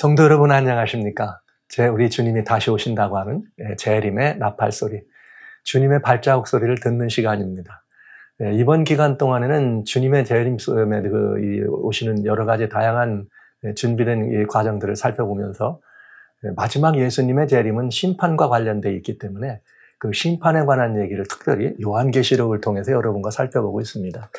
성도 여러분 안녕하십니까? 우리 주님이 다시 오신다고 하는 재림의 나팔 소리, 주님의 발자국 소리를 듣는 시간입니다. 이번 기간 동안에는 주님의 재림에 오시는 여러 가지 다양한 준비된 이 과정들을 살펴보면서 마지막 예수님의 재림은 심판과 관련되어 있기 때문에 그 심판에 관한 얘기를 특별히 요한계시록을 통해서 여러분과 살펴보고 있습니다.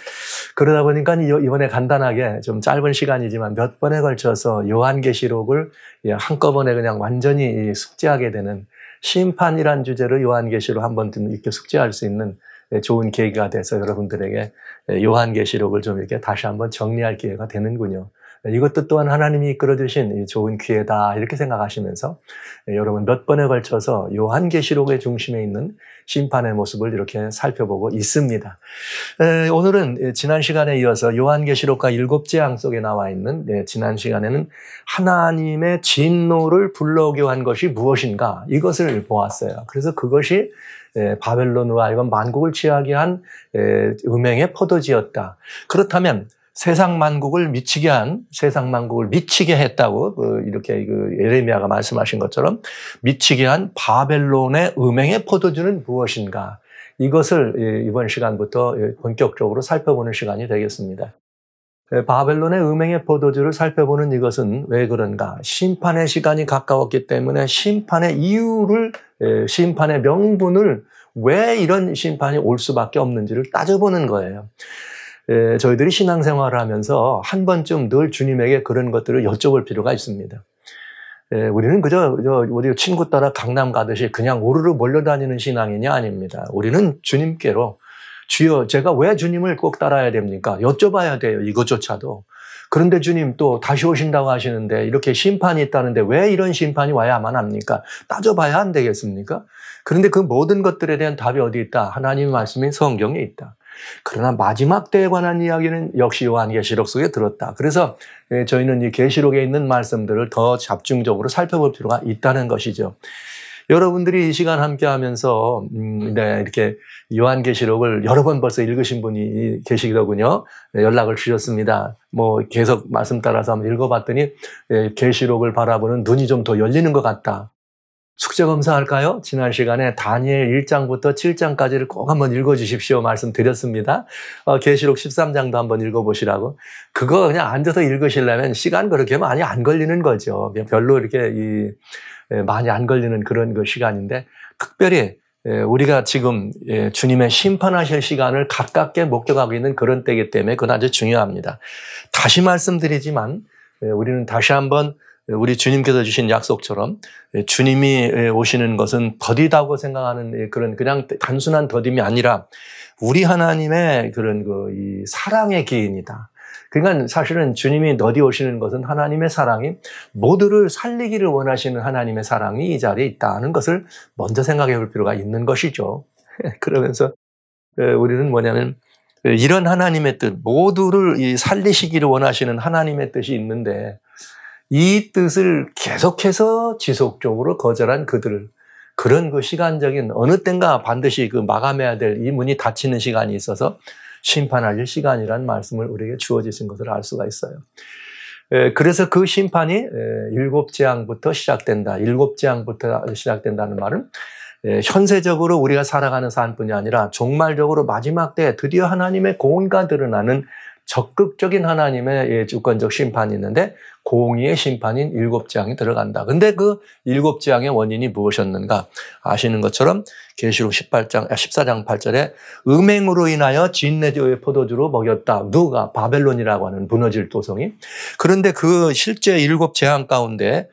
그러다 보니까 이번에 간단하게 좀 짧은 시간이지만 몇 번에 걸쳐서 요한계시록을 한꺼번에 그냥 완전히 숙지하게 되는 심판이란 주제로 요한계시록 한번 이렇게 숙지할 수 있는 좋은 계기가 돼서 여러분들에게 요한계시록을 좀 이렇게 다시 한번 정리할 기회가 되는군요. 이것도 또한 하나님이 이끌어주신 좋은 기회다 이렇게 생각하시면서 여러분 몇 번에 걸쳐서 요한계시록의 중심에 있는 심판의 모습을 이렇게 살펴보고 있습니다. 오늘은 지난 시간에 이어서 요한계시록과 7재앙 속에 나와 있는 지난 시간에는 하나님의 진노를 불러오게 한 것이 무엇인가 이것을 보았어요. 그래서 그것이 바벨론으로 하여금 만국을 취하게 한 음행의 포도지였다. 그렇다면 세상 만국을 미치게 했다고 이렇게 예레미야가 말씀하신 것처럼 미치게 한 바벨론의 음행의 포도주는 무엇인가? 이것을 이번 시간부터 본격적으로 살펴보는 시간이 되겠습니다. 바벨론의 음행의 포도주를 살펴보는 이것은 왜 그런가? 심판의 시간이 가까웠기 때문에 심판의 이유를, 심판의 명분을 왜 이런 심판이 올 수밖에 없는지를 따져보는 거예요. 저희들이 신앙생활을 하면서 한 번쯤 늘 주님에게 그런 것들을 여쭤볼 필요가 있습니다. 우리는 그저 우리 친구 따라 강남 가듯이 그냥 오르르 몰려다니는 신앙이냐 아닙니다. 우리는 주님께로 주여 제가 왜 주님을 꼭 따라야 됩니까? 여쭤봐야 돼요. 이것조차도. 그런데 주님 또 다시 오신다고 하시는데 이렇게 심판이 있다는데 왜 이런 심판이 와야만 합니까? 따져봐야 안 되겠습니까? 그런데 그 모든 것들에 대한 답이 어디 있다? 하나님의 말씀인 성경에 있다. 그러나 마지막 때에 관한 이야기는 역시 요한계시록 속에 들었다. 그래서 저희는 이 계시록에 있는 말씀들을 더 집중적으로 살펴볼 필요가 있다는 것이죠. 여러분들이 이 시간 함께 하면서 이렇게 요한계시록을 여러 번 벌써 읽으신 분이 계시더군요. 연락을 주셨습니다. 계속 말씀 따라서 한번 읽어봤더니 계시록을 바라보는 눈이 좀 더 열리는 것 같다. 숙제 검사할까요? 지난 시간에 다니엘 1장부터 7장까지를 꼭 한번 읽어주십시오 말씀드렸습니다. 계시록 13장도 한번 읽어보시라고. 그거 그냥 앉아서 읽으시려면 시간 그렇게 많이 안 걸리는 거죠. 별로 이렇게 많이 안 걸리는 그런 시간인데 특별히 우리가 지금 주님의 심판하실 시간을 가깝게 목격하고 있는 그런 때이기 때문에 그건 아주 중요합니다. 다시 말씀드리지만 우리는 다시 한번 우리 주님께서 주신 약속처럼 주님이 오시는 것은 더디다고 생각하는 그냥 단순한 더딤이 아니라 우리 하나님의 그런 이 사랑의 기인이다. 그러니까 사실은 주님이 더디 오시는 것은 하나님의 사랑이 모두를 살리기를 원하시는 하나님의 사랑이 이 자리에 있다는 것을 먼저 생각해 볼 필요가 있는 것이죠. 그러면서 우리는 뭐냐면 이런 하나님의 뜻, 모두를 살리시기를 원하시는 하나님의 뜻이 있는데 이 뜻을 계속해서 지속적으로 거절한 그들을 그런 시간적인 어느 땐가 반드시 마감해야 될 이 문이 닫히는 시간이 있어서 심판하실 시간이라는 말씀을 우리에게 주어지신 것을 알 수가 있어요. 그래서 그 심판이 7재앙부터 시작된다. 7재앙부터 시작된다는 말은 현세적으로 우리가 살아가는 삶뿐이 아니라 종말적으로 마지막 때 드디어 하나님의 공의가 드러나는 적극적인 하나님의 주권적 심판이 있는데 공의의 심판인 7재앙이 들어간다. 근데 그 7재앙의 원인이 무엇이었는가? 아시는 것처럼 계시록 14장 8절에 음행으로 인하여 진내조의 포도주로 먹였다. 누가? 바벨론이라고 하는 무너질 도성이. 그런데 그 실제 7재앙 가운데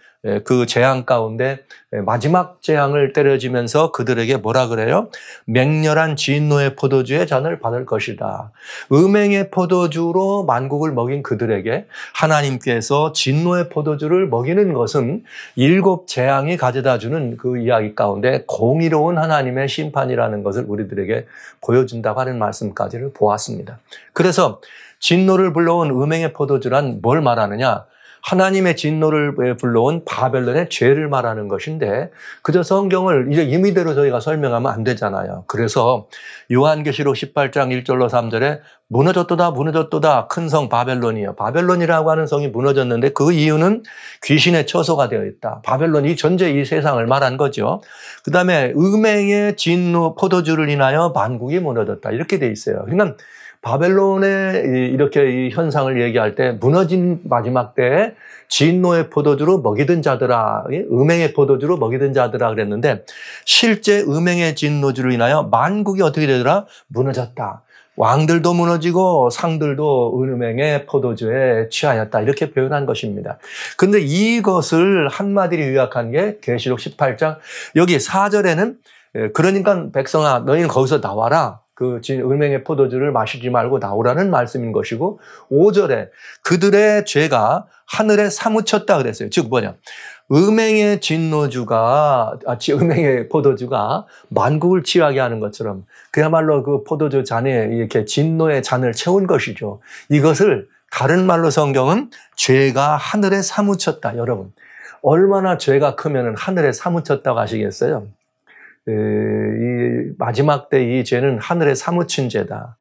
그 재앙 가운데 마지막 재앙을 때려주면서 그들에게 뭐라 그래요? 맹렬한 진노의 포도주의 잔을 받을 것이다. 음행의 포도주로 만국을 먹인 그들에게 하나님께서 진노의 포도주를 먹이는 것은 7재앙이 가져다주는 그 이야기 가운데 공의로운 하나님의 심판이라는 것을 우리들에게 보여준다고 하는 말씀까지를 보았습니다. 그래서 진노를 불러온 음행의 포도주란 뭘 말하느냐? 하나님의 진노를 불러온 바벨론의 죄를 말하는 것인데 그저 성경을 이제 임의대로 저희가 설명하면 안 되잖아요. 그래서 요한계시록 18장 1절로 3절에 무너졌도다 무너졌도다 큰 성 바벨론이요. 바벨론이라고 하는 성이 무너졌는데 그 이유는 귀신의 처소가 되어 있다. 바벨론이 전체 이 세상을 말한 거죠. 그 다음에 음행의 진노 포도주를 인하여 만국이 무너졌다. 이렇게 돼 있어요. 그러니까 바벨론의 이렇게 이 현상을 얘기할 때 무너진 마지막 때에 진노의 포도주로 먹이던 자들아, 음행의 포도주로 먹이던 자들아 그랬는데 실제 음행의 진노주로 인하여 만국이 어떻게 되더라? 무너졌다. 왕들도 무너지고 상들도 음행의 포도주에 취하였다. 이렇게 표현한 것입니다. 그런데 이것을 한마디로 요약한 게 계시록 18장 여기 4절에는 그러니까 백성아 너희는 거기서 나와라. 그 음행의 포도주를 마시지 말고 나오라는 말씀인 것이고 5절에 그들의 죄가 하늘에 사무쳤다 그랬어요. 즉 뭐냐? 음행의 진노주가 음행의 포도주가 만국을 취하게 하는 것처럼 그야말로 그 포도주 잔에 이렇게 진노의 잔을 채운 것이죠. 이것을 다른 말로 성경은 죄가 하늘에 사무쳤다. 여러분 얼마나 죄가 크면 하늘에 사무쳤다고 하시겠어요? 이 마지막 때 이 죄는 하늘에 사무친 죄다.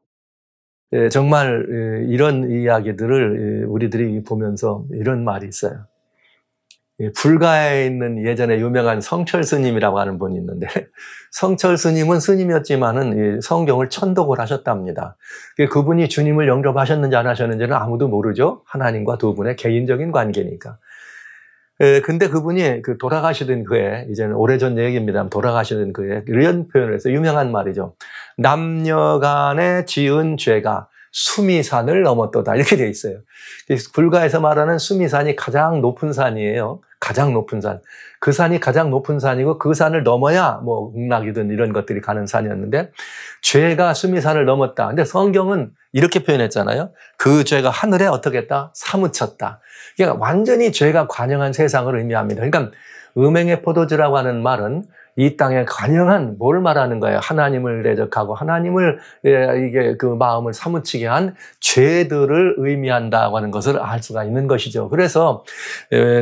정말 이런 이야기들을 우리들이 보면서 이런 말이 있어요. 불가에 있는 예전에 유명한 성철 스님이라고 하는 분이 있는데 성철 스님은 스님이었지만은 성경을 천독을 하셨답니다. 그분이 주님을 영접하셨는지 안 하셨는지는 아무도 모르죠. 하나님과 두 분의 개인적인 관계니까. 근데 그분이 돌아가시던 그해, 이제는 오래전 얘기입니다. 돌아가시던 그해, 이런 표현을 해서 유명한 말이죠. 남녀 간에 지은 죄가 수미산을 넘었도다. 이렇게 돼 있어요. 불가에서 말하는 수미산이 가장 높은 산이에요. 가장 높은 산. 그 산이 가장 높은 산이고 그 산을 넘어야 뭐 극락이든 이런 것들이 가는 산이었는데 죄가 수미산을 넘었다. 근데 성경은 이렇게 표현했잖아요. 그 죄가 하늘에 어떻게 했다? 사무쳤다. 그러니까 완전히 죄가 관영한 세상을 의미합니다. 그러니까 음행의 포도주라고 하는 말은 이 땅에 관영한 뭘 말하는 거예요? 하나님을 대적하고 하나님을 이게 그 마음을 사무치게 한 죄들을 의미한다고 하는 것을 알 수가 있는 것이죠. 그래서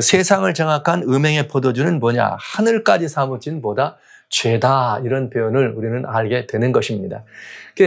세상을 장악한 음행의 포도주는 뭐냐? 하늘까지 사무친 보다 죄다 이런 표현을 우리는 알게 되는 것입니다.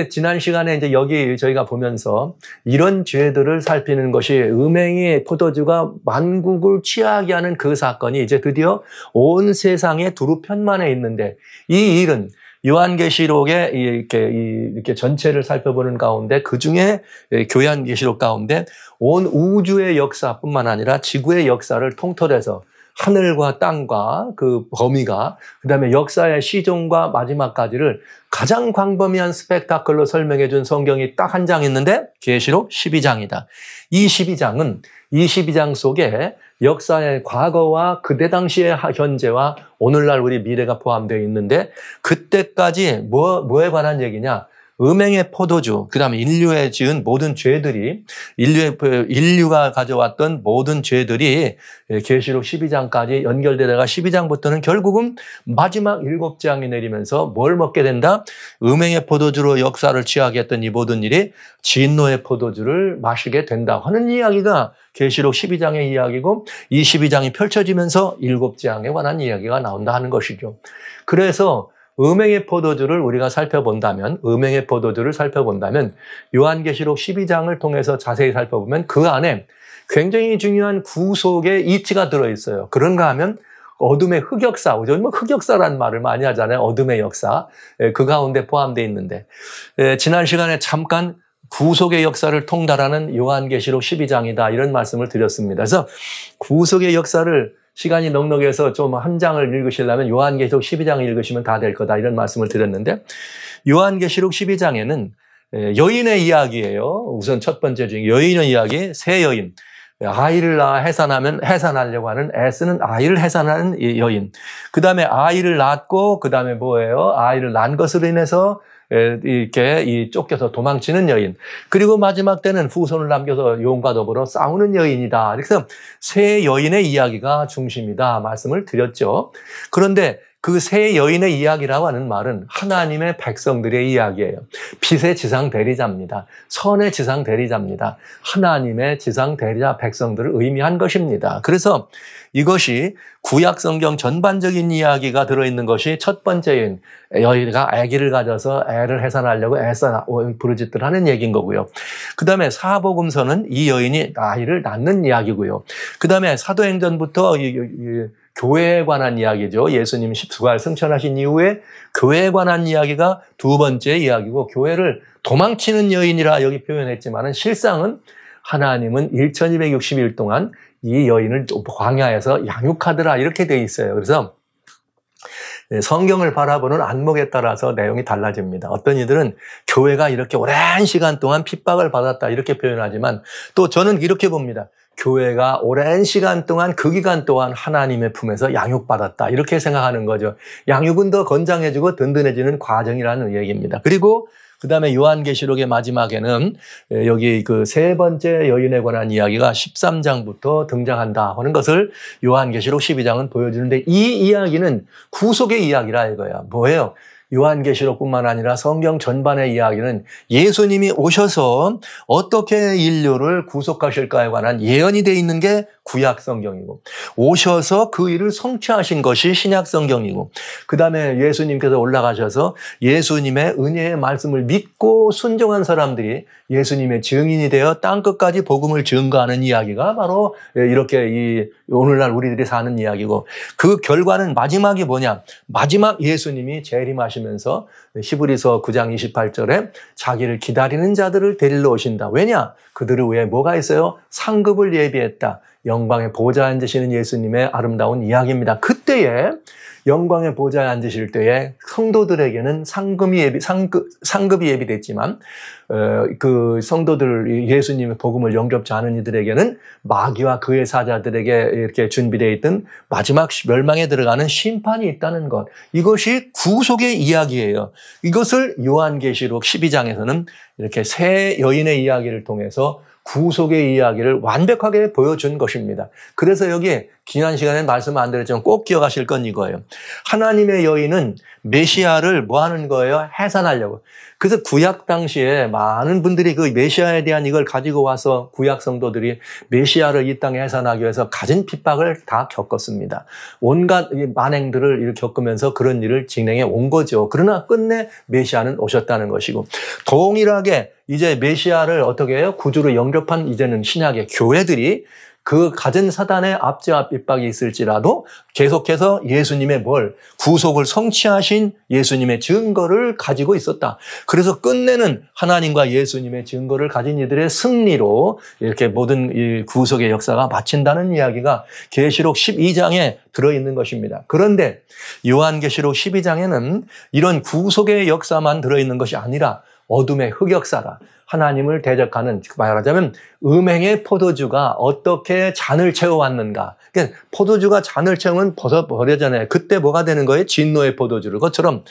지난 시간에 이제 여기 저희가 보면서 이런 죄들을 살피는 것이 음행의 포도주가 만국을 취하게 하는 그 사건이 이제 드디어 온 세상에 두루 편만해 있는데 이 일은 요한계시록의 이렇게 전체를 살펴보는 가운데 그 중에 교한계시록 가운데 온 우주의 역사뿐만 아니라 지구의 역사를 통틀어서 하늘과 땅과 그 범위가 그다음에 역사의 시종과 마지막까지를 가장 광범위한 스펙타클로 설명해 준 성경이 딱 한 장 있는데 계시록 12장이다. 이 12장은 이 12장 속에 역사의 과거와 그때 당시의 현재와 오늘날 우리 미래가 포함되어 있는데 그때까지 뭐에 관한 얘기냐? 음행의 포도주, 그 다음에 인류에 지은 모든 죄들이, 인류가 가져왔던 모든 죄들이 계시록 12장까지 연결되다가 12장부터는 결국은 마지막 7장이 내리면서 뭘 먹게 된다? 음행의 포도주로 역사를 취하게 했던 이 모든 일이 진노의 포도주를 마시게 된다 하는 이야기가 계시록 12장의 이야기고 이 12장이 펼쳐지면서 7장에 관한 이야기가 나온다 하는 것이죠. 그래서 음행의 포도주를 우리가 살펴본다면 요한계시록 12장을 통해서 자세히 살펴보면 그 안에 굉장히 중요한 구속의 이치가 들어있어요. 그런가 하면 어둠의 흑역사, 요즘 흑역사라는 말을 많이 하잖아요. 어둠의 역사. 그 가운데 포함되어 있는데 지난 시간에 잠깐 구속의 역사를 통달하는 요한계시록 12장이다 이런 말씀을 드렸습니다. 그래서 구속의 역사를 시간이 넉넉해서 좀 한 장을 읽으시려면 요한계시록 12장을 읽으시면 다 될 거다 이런 말씀을 드렸는데 요한계시록 12장에는 여인의 이야기예요. 우선 첫 번째 중에 여인의 이야기, 새 여인. 아이를 낳아 해산하려고 하는 애쓰는 아이를 해산하는 여인. 그 다음에 아이를 낳고 그 다음에 뭐예요? 아이를 낳은 것으로 인해서 이렇게 쫓겨서 도망치는 여인. 그리고 마지막 때는 후손을 남겨서 용과 더불어 싸우는 여인이다. 그래서 세 여인의 이야기가 중심이다 말씀을 드렸죠. 그런데 그 세 여인의 이야기라고 하는 말은 하나님의 백성들의 이야기예요. 빛의 지상 대리자입니다. 선의 지상 대리자입니다. 하나님의 지상 대리자 백성들을 의미한 것입니다. 그래서 이것이 구약 성경 전반적인 이야기가 들어있는 것이 첫 번째인 여인가 아기를 가져서 애를 해산하려고 애써 부르짖들 하는 얘기인 거고요. 그 다음에 사복음서는 이 여인이 아이를 낳는 이야기고요. 그 다음에 사도행전부터 교회에 관한 이야기죠. 예수님이 십수가를 승천하신 이후에 교회에 관한 이야기가 두 번째 이야기고, 교회를 도망치는 여인이라 여기 표현했지만은 실상은 하나님은 1260일 동안 이 여인을 광야에서 양육하더라 이렇게 돼 있어요. 그래서 성경을 바라보는 안목에 따라서 내용이 달라집니다. 어떤 이들은 교회가 이렇게 오랜 시간 동안 핍박을 받았다 이렇게 표현하지만, 또 저는 이렇게 봅니다. 교회가 오랜 시간 동안 그 기간 동안 하나님의 품에서 양육받았다 이렇게 생각하는 거죠. 양육은 더 건장해지고 든든해지는 과정이라는 얘기입니다. 그리고 그 다음에 요한계시록의 마지막에는 여기 그 세 번째 여인에 관한 이야기가 13장부터 등장한다 하는 것을 요한계시록 12장은 보여주는데, 이 이야기는 구속의 이야기라 이거야. 뭐예요? 요한계시록뿐만 아니라 성경 전반의 이야기는 예수님이 오셔서 어떻게 인류를 구속하실까에 관한 예언이 되어 있는 게 구약 성경이고, 오셔서 그 일을 성취하신 것이 신약 성경이고, 그 다음에 예수님께서 올라가셔서 예수님의 은혜의 말씀을 믿고 순종한 사람들이 예수님의 증인이 되어 땅끝까지 복음을 증거하는 이야기가 바로 이렇게 오늘날 우리들이 사는 이야기고, 그 결과는 마지막이 뭐냐? 마지막 예수님이 재림하시면서 히브리서 9장 28절에 자기를 기다리는 자들을 데리러 오신다. 왜냐? 그들을 위해 뭐가 있어요? 상급을 예비했다. 영광의 보좌에 앉으시는 예수님의 아름다운 이야기입니다. 그때에 영광의 보좌에 앉으실 때에 성도들에게는 상급이 예비됐지만, 그 성도들, 예수님의 복음을 영접지 않은 이들에게는 마귀와 그의 사자들에게 이렇게 준비되어 있던 마지막 멸망에 들어가는 심판이 있다는 것. 이것이 구속의 이야기예요. 이것을 요한계시록 12장에서는 이렇게 세 여인의 이야기를 통해서 구속의 이야기를 완벽하게 보여준 것입니다. 그래서 여기 지난 시간에 말씀 안 드렸지만 꼭 기억하실 건 이거예요. 하나님의 여인은 메시아를 뭐 하는 거예요? 해산하려고. 그래서 구약 당시에 많은 분들이 그 메시아에 대한 이걸 가지고 와서 구약 성도들이 메시아를 이 땅에 해산하기 위해서 가진 핍박을 다 겪었습니다. 온갖 만행들을 겪으면서 그런 일을 진행해 온 거죠. 그러나 끝내 메시아는 오셨다는 것이고, 동일하게 이제 메시아를 어떻게 해요? 구주로 영접한 이제는 신약의 교회들이 그 가진 사단의 압제와 핍박이 있을지라도 계속해서 예수님의 구속을 성취하신 예수님의 증거를 가지고 있었다. 그래서 끝내는 하나님과 예수님의 증거를 가진 이들의 승리로 이렇게 모든 이 구속의 역사가 마친다는 이야기가 계시록 12장에 들어있는 것입니다. 그런데 요한계시록 12장에는 이런 구속의 역사만 들어있는 것이 아니라 어둠의 흑역사가, 하나님을 대적하는, 말하자면 음행의 포도주가 어떻게 잔을 채워왔는가. 그러니까 포도주가 잔을 채우면 버려잖아요. 그때 뭐가 되는 거예요? 진노의 포도주를. 그것처럼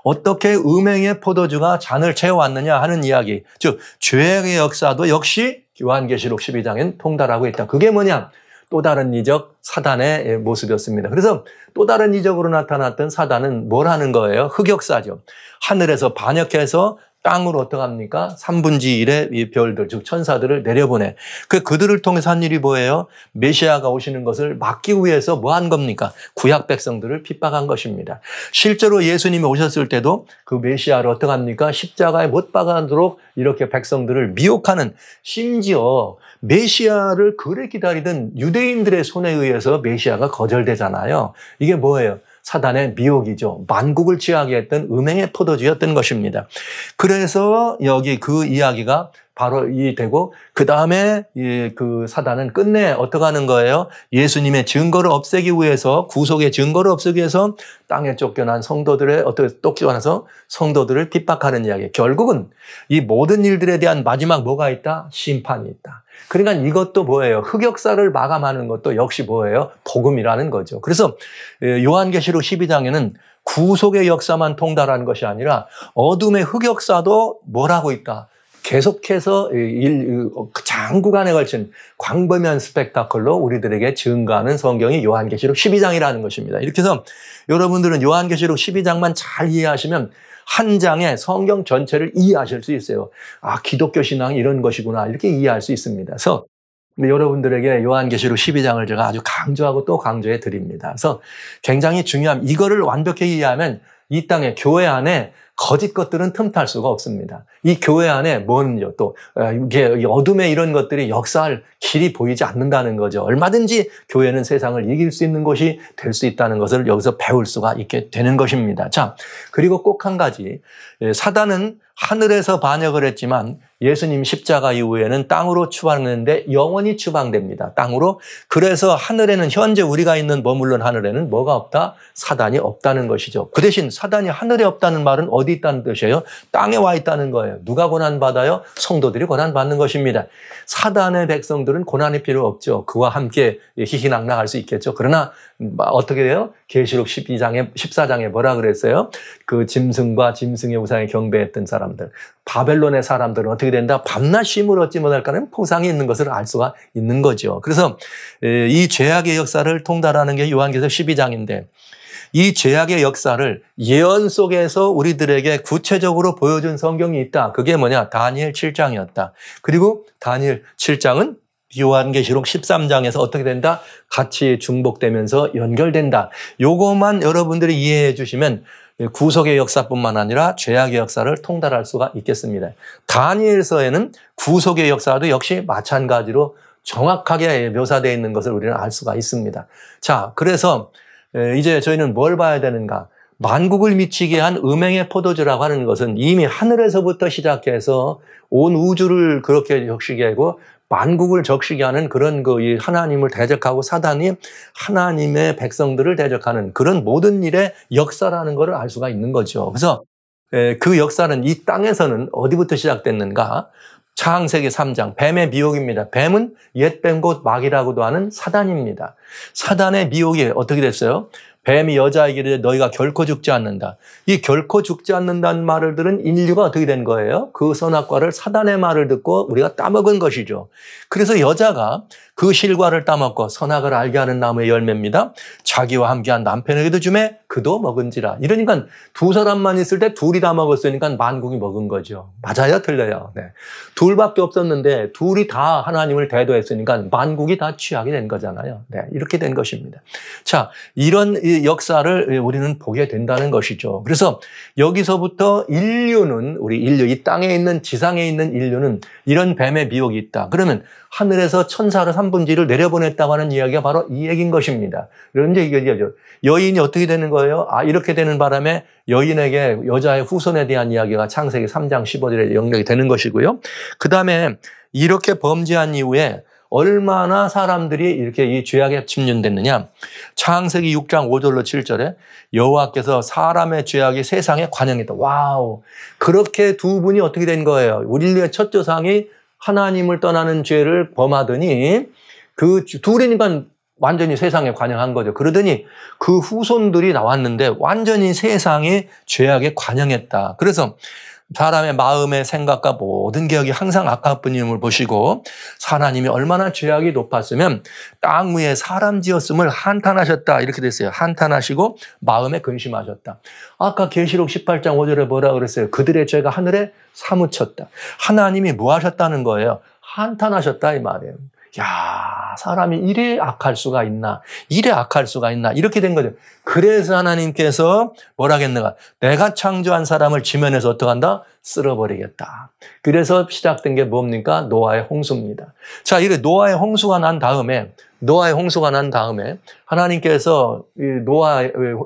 어떻게 음행의 포도주가 잔을 채워왔느냐 하는 이야기. 즉 죄의 역사도 역시 요한계시록 12장엔 통달하고 있다. 그게 뭐냐? 또 다른 이적, 사단의 모습이었습니다. 그래서 또 다른 이적으로 나타났던 사단은 뭘 하는 거예요? 흑역사죠. 하늘에서 반역해서 땅으로 어떡합니까? 3분의 1의 이 별들, 즉 천사들을 내려보내. 그들을 통해서 한 일이 뭐예요? 메시아가 오시는 것을 막기 위해서 뭐 한 겁니까? 구약 백성들을 핍박한 것입니다. 실제로 예수님이 오셨을 때도 그 메시아를 어떡합니까? 십자가에 못 박아도록 이렇게 백성들을 미혹하는, 심지어 메시아를 그래 기다리던 유대인들의 손에 의해서 메시아가 거절되잖아요. 이게 뭐예요? 사단의 미혹이죠. 만국을 취하게 했던 음행의 포도주였던 것입니다. 그래서 여기 그 이야기가 바로 이 되고, 그 다음에 그 사단은 끝내 어떻게 하는 거예요? 예수님의 증거를 없애기 위해서, 구속의 증거를 없애기 위해서 땅에 쫓겨난 성도들의 쫓겨나서 성도들을 핍박하는 이야기. 결국은 이 모든 일들에 대한 마지막 뭐가 있다? 심판이 있다. 그러니까 이것도 뭐예요? 흑역사를 마감하는 것도 역시 뭐예요? 복음이라는 거죠. 그래서 요한계시록 12장에는 구속의 역사만 통달하는 것이 아니라 어둠의 흑역사도 뭘 하고 있다? 계속해서 장구간에 걸친 광범위한 스펙타클로 우리들에게 증가하는 성경이 요한계시록 12장이라는 것입니다. 이렇게 해서 여러분들은 요한계시록 12장만 잘 이해하시면 한 장의 성경 전체를 이해하실 수 있어요. 아, 기독교 신앙이 이런 것이구나 이렇게 이해할 수 있습니다. 그래서 여러분들에게 요한계시록 12장을 제가 아주 강조하고 또 강조해 드립니다. 그래서 굉장히 중요한 이거를 완벽히 이해하면 이 땅의 교회 안에 거짓 것들은 틈탈 수가 없습니다. 이 교회 안에 뭔요 또 이게 어둠의 이런 것들이 역사할 길이 보이지 않는다는 거죠. 얼마든지 교회는 세상을 이길 수 있는 곳이 될 수 있다는 것을 여기서 배울 수가 있게 되는 것입니다. 자, 그리고 꼭 한 가지, 사단은 하늘에서 반역을 했지만 예수님 십자가 이후에는 땅으로 추방했는데 영원히 추방됩니다. 땅으로. 그래서 하늘에는 현재 우리가 있는 머물른 하늘에는 뭐가 없다? 사단이 없다는 것이죠. 그 대신 사단이 하늘에 없다는 말은 어디 있다는 뜻이에요? 땅에 와 있다는 거예요. 누가 고난받아요? 성도들이 고난받는 것입니다. 사단의 백성들은 고난이 필요 없죠. 그와 함께 희희낙낙할 수 있겠죠. 그러나 어떻게 돼요? 계시록 14장에 뭐라 그랬어요? 그 짐승과 짐승의 우상에 경배했던 사람들, 바벨론의 사람들은 어떻게 된다? 밤낮 쉼을 얻지 못할까는 포상이 있는 것을 알 수가 있는 거죠. 그래서 이 죄악의 역사를 통달하는 게 요한계시록 12장인데 이 죄악의 역사를 예언 속에서 우리들에게 구체적으로 보여준 성경이 있다. 그게 뭐냐? 다니엘 7장이었다. 그리고 다니엘 7장은 요한계시록 13장에서 어떻게 된다? 같이 중복되면서 연결된다. 요것만 여러분들이 이해해 주시면 구속의 역사뿐만 아니라 죄악의 역사를 통달할 수가 있겠습니다. 다니엘서에는 구속의 역사도 역시 마찬가지로 정확하게 묘사되어 있는 것을 우리는 알 수가 있습니다. 자, 그래서 이제 저희는 뭘 봐야 되는가? 만국을 미치게 한 음행의 포도주라고 하는 것은 이미 하늘에서부터 시작해서 온 우주를 그렇게 적시게 하고 만국을 적시게 하는 그런 이 하나님을 대적하고 사단이 하나님의 백성들을 대적하는 그런 모든 일의 역사라는 것을 알 수가 있는 거죠. 그래서 그 역사는 이 땅에서는 어디부터 시작됐는가? 창세기 3장 뱀의 미혹입니다. 뱀은 옛뱀 곧 마귀라고도 하는 사단입니다. 사단의 미혹이 어떻게 됐어요? 뱀이 여자에게 이르되 너희가 결코 죽지 않는다. 이 결코 죽지 않는다는 말을 들은 인류가 어떻게 된 거예요? 그 선악과를 사단의 말을 듣고 우리가 따먹은 것이죠. 그래서 여자가 그 실과를 따먹고 선악을 알게 하는 나무의 열매입니다. 자기와 함께한 남편에게도 주매 그도 먹은지라. 이러니까 두 사람만 있을 때 둘이 다 먹었으니까 만국이 먹은 거죠. 맞아요? 틀려요? 네. 둘밖에 없었는데 둘이 다 하나님을 대도했으니까 만국이 다 취하게 된 거잖아요. 네. 이렇게 된 것입니다. 자, 이런 역사를 우리는 보게 된다는 것이죠. 그래서 여기서부터 인류는 우리 인류, 이 땅에 있는 지상에 있는 인류는 이런 뱀의 미혹이 있다. 그러면 하늘에서 천사를 3분지를 내려보냈다고 하는 이야기가 바로 이 얘기인 것입니다. 이런 얘기죠. 여인이 어떻게 되는 거예요? 아, 이렇게 되는 바람에 여인에게 여자의 후손에 대한 이야기가 창세기 3장 15절에 영역이 되는 것이고요. 그 다음에 이렇게 범죄한 이후에 얼마나 사람들이 이렇게 이 죄악에 침륜됐느냐. 창세기 6장 5절로 7절에 여호와께서 사람의 죄악이 세상에 관영했다. 와우. 그렇게 두 분이 어떻게 된 거예요? 우리 인류의 첫 조상이 하나님을 떠나는 죄를 범하더니 그 둘이니까 완전히 세상에 관영한 거죠. 그러더니 그 후손들이 나왔는데 완전히 세상에 죄악에 관영했다. 그래서 사람의 마음의 생각과 모든 개혁이 항상 아까뿐임을 보시고 하나님이 얼마나 죄악이 높았으면 땅 위에 사람 지었음을 한탄하셨다 이렇게 됐어요. 한탄하시고 마음에 근심하셨다. 아까 계시록 18장 5절에 뭐라 그랬어요? 그들의 죄가 하늘에 사무쳤다. 하나님이 뭐 하셨다는 거예요? 한탄하셨다 이 말이에요. 야, 사람이 이래 악할 수가 있나? 이래 악할 수가 있나? 이렇게 된 거죠. 그래서 하나님께서 뭐라 했는가? 내가 창조한 사람을 지면에서 어떡한다? 쓸어버리겠다. 그래서 시작된 게 뭡니까? 노아의 홍수입니다. 자, 이래 노아의 홍수가 난 다음에 하나님께서 노아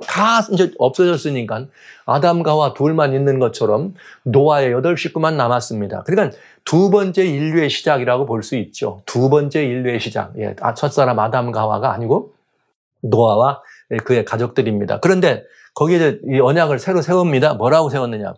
다 이제 없어졌으니까 아담과 하와 둘만 있는 것처럼 노아의 8 식구만 남았습니다. 그러니까 두 번째 인류의 시작이라고 볼 수 있죠. 두 번째 인류의 시작. 예, 첫사람 아담과 하와가 아니고 노아와 그의 가족들입니다. 그런데 거기에 이 언약을 새로 세웁니다. 뭐라고 세웠느냐?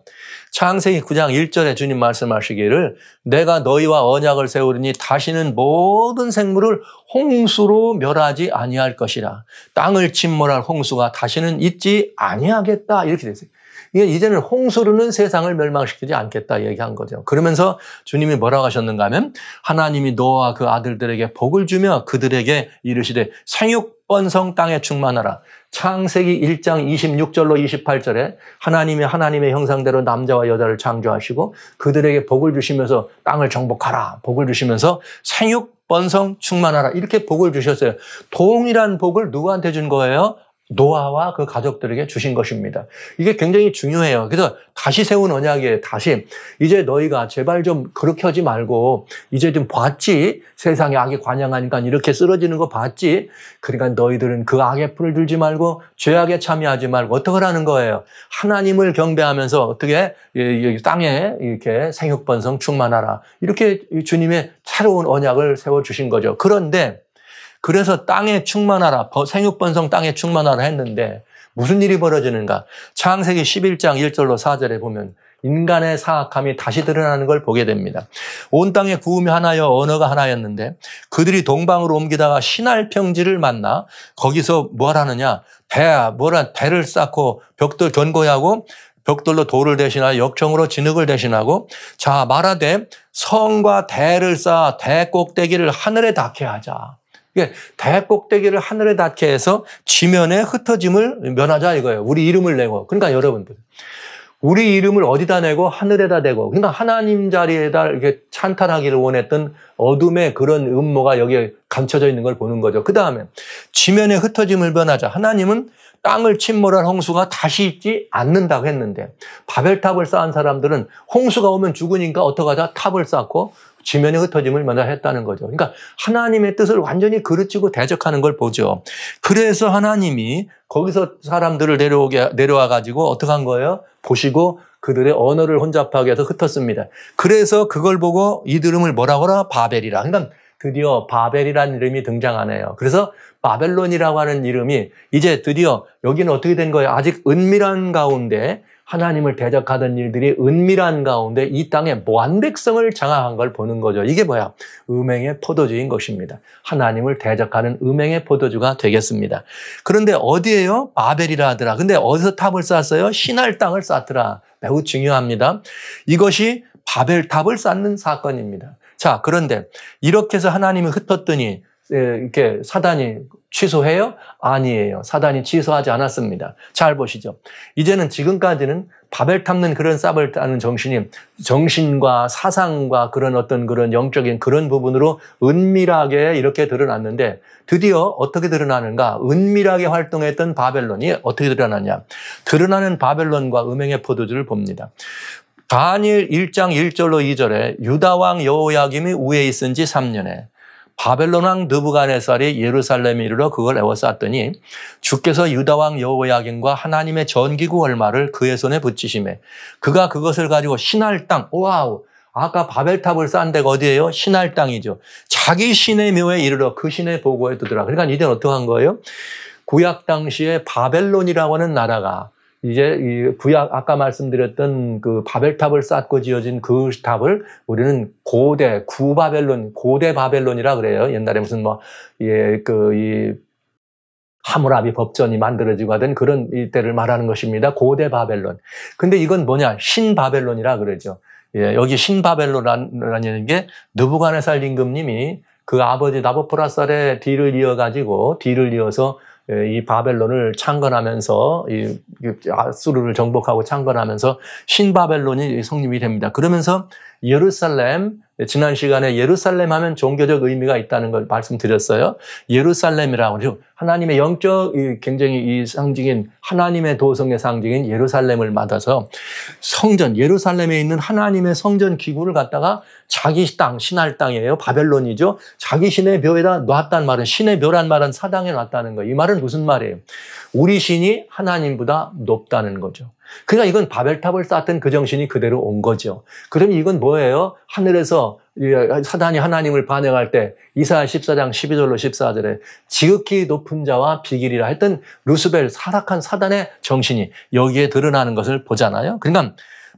창세기 9장 1절에 주님 말씀하시기를 내가 너희와 언약을 세우리니 다시는 모든 생물을 홍수로 멸하지 아니할 것이라. 땅을 침몰할 홍수가 다시는 있지 아니하겠다. 이렇게 됐어요. 이게 이제는 홍수로는 세상을 멸망시키지 않겠다 얘기한 거죠. 그러면서 주님이 뭐라고 하셨는가 하면 하나님이 노아와 그 아들들에게 복을 주며 그들에게 이르시되 생육번성 땅에 충만하라. 창세기 1장 26절로 28절에 하나님의 형상대로 남자와 여자를 창조하시고 그들에게 복을 주시면서 땅을 정복하라. 복을 주시면서 생육번성 충만하라. 이렇게 복을 주셨어요. 동일한 복을 누구한테 준 거예요? 노아와 그 가족들에게 주신 것입니다. 이게 굉장히 중요해요. 그래서 다시 세운 언약이에요. 다시 이제 너희가 제발 좀 그렇게 하지 말고 이제 좀 봤지? 세상에 악이 관영하니까 이렇게 쓰러지는 거 봤지? 그러니까 너희들은 그 악의 풀을 들지 말고 죄악에 참여하지 말고 어떻게 하라는 거예요? 하나님을 경배하면서 어떻게 땅에 이렇게 생육번성 충만하라. 이렇게 주님의 새로운 언약을 세워주신 거죠. 그런데 그래서 땅에 충만하라, 생육번성 땅에 충만하라 했는데 무슨 일이 벌어지는가? 창세기 11장 1절로 4절에 보면 인간의 사악함이 다시 드러나는 걸 보게 됩니다. 온 땅에 구음이 하나여 언어가 하나였는데 그들이 동방으로 옮기다가 신할 평지를 만나 거기서 뭘 하느냐? 배를 쌓고 벽돌 견고하고 벽돌로 돌을 대신하여 역청으로 진흙을 대신하고 자 말하되 성과 대를 쌓아 대 꼭대기를 하늘에 닿게 하자. 대 꼭대기를 하늘에 닿게 해서 지면에 흩어짐을 면하자 이거예요. 우리 이름을 내고. 그러니까 여러분들 우리 이름을 어디다 내고 하늘에다 대고 그러니까 하나님 자리에다 이렇게 찬탈하기를 원했던 어둠의 그런 음모가 여기에 감춰져 있는 걸 보는 거죠. 그 다음에 지면에 흩어짐을 면하자. 하나님은 땅을 침몰한 홍수가 다시 있지 않는다고 했는데 바벨탑을 쌓은 사람들은 홍수가 오면 죽으니까 어떡하자? 탑을 쌓고 지면에 흩어짐을 먼저 했다는 거죠. 그러니까 하나님의 뜻을 완전히 그르치고 대적하는 걸 보죠. 그래서 하나님이 거기서 사람들을 내려와 가지고 어떻게 한 거예요? 보시고 그들의 언어를 혼잡하게 해서 흩었습니다. 그래서 그걸 보고 이 이름을 뭐라고 하라? 바벨이라. 그러니까 드디어 바벨이라는 이름이 등장하네요. 그래서 바벨론이라고 하는 이름이 이제 드디어 여기는 어떻게 된 거예요? 아직 은밀한 가운데 하나님을 대적하던 일들이 은밀한 가운데 이 땅의 모한 백성을 장악한 걸 보는 거죠. 이게 뭐야? 음행의 포도주인 것입니다. 하나님을 대적하는 음행의 포도주가 되겠습니다. 그런데 어디예요? 바벨이라 하더라. 근데 어디서 탑을 쌓았어요? 신할 땅을 쌓더라. 매우 중요합니다. 이것이 바벨탑을 쌓는 사건입니다. 자, 그런데 이렇게 해서 하나님이 흩었더니 이렇게 사단이 취소해요? 아니에요. 사단이 취소하지 않았습니다. 잘 보시죠. 이제는 지금까지는 바벨 탑는 그런 쌉을 따는 정신과 사상과 그런 어떤 그런 영적인 그런 부분으로 은밀하게 이렇게 드러났는데 드디어 어떻게 드러나는가? 은밀하게 활동했던 바벨론이 어떻게 드러나냐? 드러나는 바벨론과 음행의 포도주를 봅니다. 다니엘 1장 1절로 2절에 유다왕 여호야김이 우에 있은 지 3년에 바벨론 왕 느부갓네살이 예루살렘에 이르러 그걸 에워쌌더니 주께서 유다왕 여호야김과 하나님의 전기구 얼마를 그의 손에 붙이시매 그가 그것을 가지고 신할 땅, 와우, 아까 바벨탑을 쌓은 데가 어디예요? 신할 땅이죠. 자기 신의 묘에 이르러 그 신의 보고에 두더라. 그러니까 이제는 어떻게 한 거예요? 구약 당시에 바벨론이라고 하는 나라가 이제 이 구약 아까 말씀드렸던 그 바벨탑을 쌓고 지어진 그 탑을 우리는 고대 바벨론이라 그래요. 옛날에 무슨 이 하무라비 법전이 만들어지고 하던 그런 이때를 말하는 것입니다. 고대 바벨론. 근데 이건 뭐냐? 신바벨론이라 그러죠. 예, 여기 신바벨론이라는 게 느부갓네살 임금님이 그 아버지 나부코도노살의 뒤를 이어서 이 바벨론을 창건하면서 이 아수르를 정복하고 창건하면서 신바벨론이 성립이 됩니다. 그러면서 예루살렘, 지난 시간에 예루살렘 하면 종교적 의미가 있다는 걸 말씀드렸어요. 예루살렘이라고 하죠. 하나님의 영적 굉장히 이 상징인 하나님의 도성의 상징인 예루살렘을 받아서 성전, 예루살렘에 있는 하나님의 성전 기구를 갖다가 자기 땅, 신할 땅이에요. 바벨론이죠. 자기 신의 묘에다 놨단 말은, 신의 묘란 말은 사당에 놨다는 거예요. 이 말은 무슨 말이에요? 우리 신이 하나님보다 높다는 거죠. 그러니까 이건 바벨탑을 쌓던 그 정신이 그대로 온 거죠. 그럼 이건 뭐예요? 하늘에서 사단이 하나님을 반역할 때 이사야 14장 12절로 14절에 지극히 높은 자와 비길이라 했던 루스벨 사악한 사단의 정신이 여기에 드러나는 것을 보잖아요. 그러니까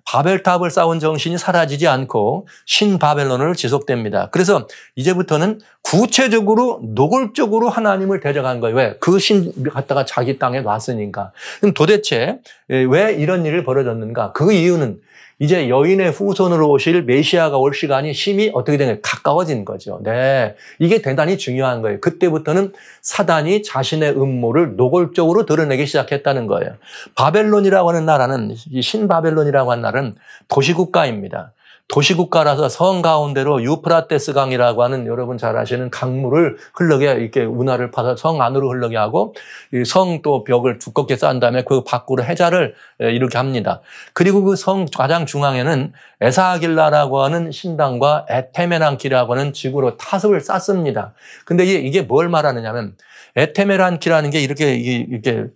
바벨탑을 쌓은 정신이 사라지지 않고 신바벨론을 지속됩니다. 그래서 이제부터는 구체적으로 노골적으로 하나님을 대적한 거예요. 왜? 그 신 갖다가 자기 땅에 놨으니까. 그럼 도대체 왜 이런 일이 벌어졌는가? 그 이유는 이제 여인의 후손으로 오실 메시아가 올 시간이 심히 어떻게 되는 거예요? 가까워진 거죠. 네. 이게 대단히 중요한 거예요. 그때부터는 사단이 자신의 음모를 노골적으로 드러내기 시작했다는 거예요. 바벨론이라고 하는 나라는, 이 신바벨론이라고 하는 나라는 도시국가입니다. 도시국가라서 성 가운데로 유프라테스 강이라고 하는 여러분 잘 아시는 강물을 흘러게 이렇게 운하를 파서 성 안으로 흘러게 하고 성 또 벽을 두껍게 쌓은 다음에 그 밖으로 해자를 이렇게 합니다. 그리고 그 성 가장 중앙에는 에사길라라고 하는 신당과 에테메란키라고 하는 지구로 타석을 쌓습니다. 근데 이게 뭘 말하느냐면 에테메란키라는 게 이렇게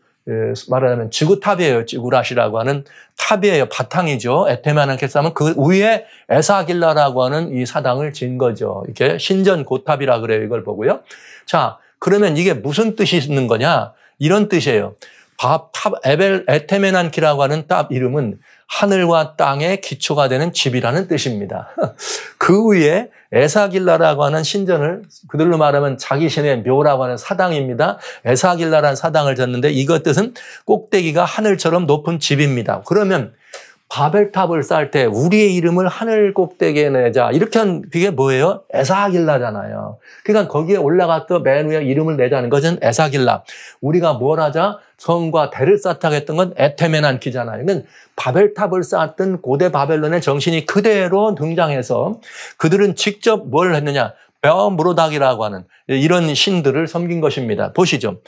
말하자면 지구탑이에요. 지구라시라고 하는 탑이에요. 바탕이죠. 에테메란키 쌓으면 그 위에 에사길라라고 하는 이 사당을 진 거죠. 이렇게 신전 고탑이라 그래요. 이걸 보고요. 자, 그러면 이게 무슨 뜻이 있는 거냐? 이런 뜻이에요. 에테메란키라고 하는 탑 이름은 하늘과 땅의 기초가 되는 집이라는 뜻입니다. 그 위에 에사길라라고 하는 신전을 그들로 말하면 자기 신의 묘라고 하는 사당입니다. 에사길라라는 사당을 졌는데 이것 뜻은 꼭대기가 하늘처럼 높은 집입니다. 그러면 바벨탑을 쌓을 때 우리의 이름을 하늘 꼭대기에 내자. 이렇게 한 그게 뭐예요? 에사길라잖아요. 그러니까 거기에 올라갔던 맨 위에 이름을 내자는 것은 에사길라. 우리가 뭘 하자? 성과 대를 쌓다가 했던 건 에테메난키잖아요. 그러니까 바벨탑을 쌓았던 고대 바벨론의 정신이 그대로 등장해서 그들은 직접 뭘 했느냐? 벨무르닥이라고 하는 이런 신들을 섬긴 것입니다. 보시죠.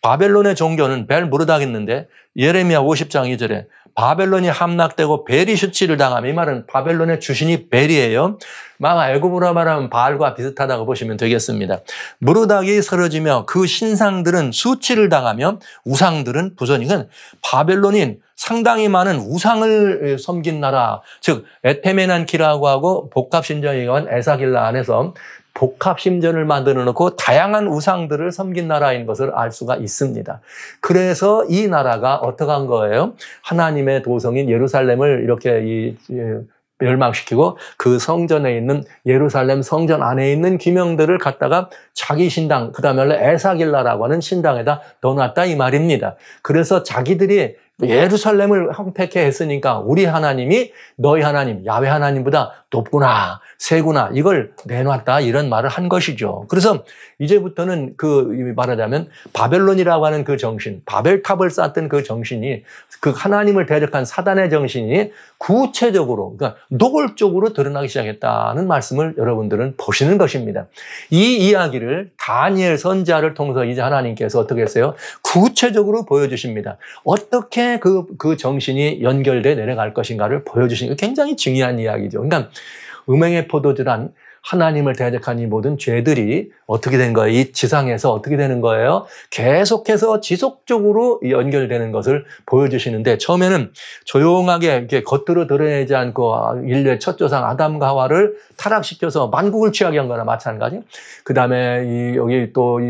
바벨론의 종교는 벨무르닥이었는데 예레미야 50장 2절에 바벨론이 함락되고 벨이 수치를 당하면 이 말은 바벨론의 주신이 벨이에요. 애굽으로 말하면 바알과 비슷하다고 보시면 되겠습니다. 무르닥이 쓰러지며 그 신상들은 수치를 당하며 우상들은 부서지니까 바벨론인 상당히 많은 우상을 섬긴 나라, 즉 에테메난키라고 하고 복합신전이건 에사길라 안에서 복합심전을 만들어 놓고 다양한 우상들을 섬긴 나라인 것을 알 수가 있습니다. 그래서 이 나라가 어떻게 한 거예요? 하나님의 도성인 예루살렘을 이렇게 멸망시키고 그 성전에 있는 예루살렘 성전 안에 있는 기명들을 갖다가 자기 신당, 그 다음에 에사길라라고 하는 신당에다 넣어놨다 이 말입니다. 그래서 자기들이 예루살렘을 황폐케 했으니까 우리 하나님이 너희 하나님, 야훼 하나님보다 높구나, 세구나, 이걸 내놨다 이런 말을 한 것이죠. 그래서 이제부터는 말하자면 바벨론이라고 하는 그 정신, 바벨탑을 쌓았던 그 정신이 그 하나님을 대적한 사단의 정신이 구체적으로, 그러니까 노골적으로 드러나기 시작했다는 말씀을 여러분들은 보시는 것입니다. 이 이야기를 다니엘 선지자를 통해서 이제 하나님께서 어떻게 했어요? 구체적으로 보여주십니다. 어떻게 그 정신이 연결돼 내려갈 것인가를 보여주시는 게 굉장히 중요한 이야기죠. 그러니까 음행의 포도주란 하나님을 대적한 이 모든 죄들이 어떻게 된 거예요? 이 지상에서 어떻게 되는 거예요? 계속해서 지속적으로 연결되는 것을 보여주시는데 처음에는 조용하게 이렇게 겉으로 드러내지 않고 인류의 첫 조상 아담과 하와를 타락시켜서 만국을 취하게 한 거나 마찬가지. 그 다음에 여기 또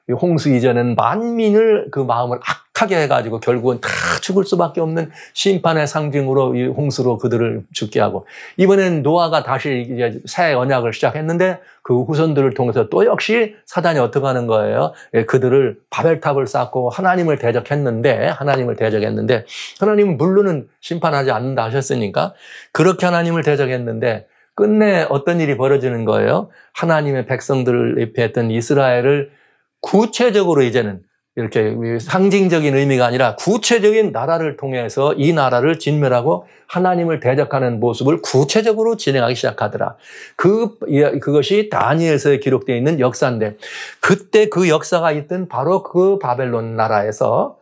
이 홍수 이전엔 만민을 그 마음을 악하게 해가지고 결국은 다 죽을 수밖에 없는 심판의 상징으로 이 홍수로 그들을 죽게 하고 이번엔 노아가 다시 이제 새 언약을 시작했는데 그 후손들을 통해서 또 역시 사단이 어떻게 하는 거예요? 그들을 바벨탑을 쌓고 하나님을 대적했는데 하나님은 물론은 심판하지 않는다 하셨으니까 그렇게 하나님을 대적했는데 끝내 어떤 일이 벌어지는 거예요? 하나님의 백성들을 입히했던 이스라엘을 구체적으로 이제는 이렇게 상징적인 의미가 아니라 구체적인 나라를 통해서 이 나라를 진멸하고 하나님을 대적하는 모습을 구체적으로 진행하기 시작하더라. 그것이 다니엘서에 기록되어 있는 역사인데 그때 그 역사가 있던 바로 그 바벨론 나라에서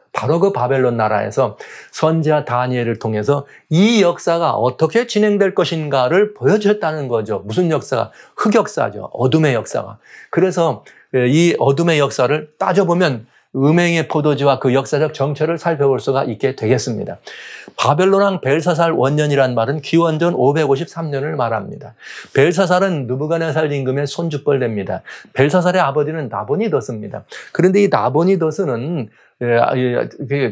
선지자 다니엘을 통해서 이 역사가 어떻게 진행될 것인가를 보여주셨다는 거죠. 무슨 역사가? 흑역사죠. 어둠의 역사가. 그래서 이 어둠의 역사를 따져보면 음행의 포도주와 그 역사적 정체를 살펴볼 수가 있게 되겠습니다. 바벨론왕 벨사살 원년이란 말은 기원전 553년을 말합니다. 벨사살은 느부갓네살 임금의 손주뻘됩니다. 벨사살의 아버지는 나보니더스입니다. 그런데 이 나보니더스는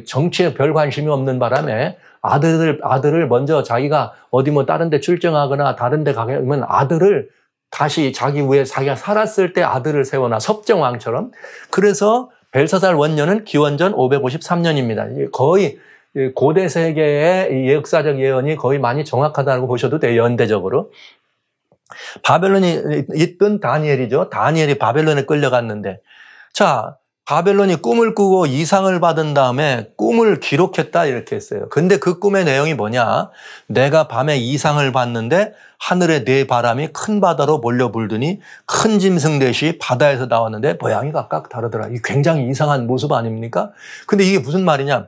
정치에 별 관심이 없는 바람에 아들을 먼저 자기가 어디 뭐 다른 데 출정하거나 다른 데 가면 아들을 다시 자기 위에 자기가 살았을 때 아들을 세워놔. 섭정왕처럼. 그래서 벨사살 원년은 기원전 553년입니다. 거의 고대 세계의 역사적 예언이 거의 많이 정확하다고 보셔도 돼요. 연대적으로. 바벨론이 있던 다니엘이죠. 다니엘이 바벨론에 끌려갔는데, 자, 바벨론이 꿈을 꾸고 이상을 받은 다음에 꿈을 기록했다 이렇게 했어요. 근데 그 꿈의 내용이 뭐냐? 내가 밤에 이상을 봤는데 하늘에 네 바람이 큰 바다로 몰려 불더니 큰 짐승 넷이 바다에서 나왔는데 모양이 각각 다르더라. 이 굉장히 이상한 모습 아닙니까? 근데 이게 무슨 말이냐?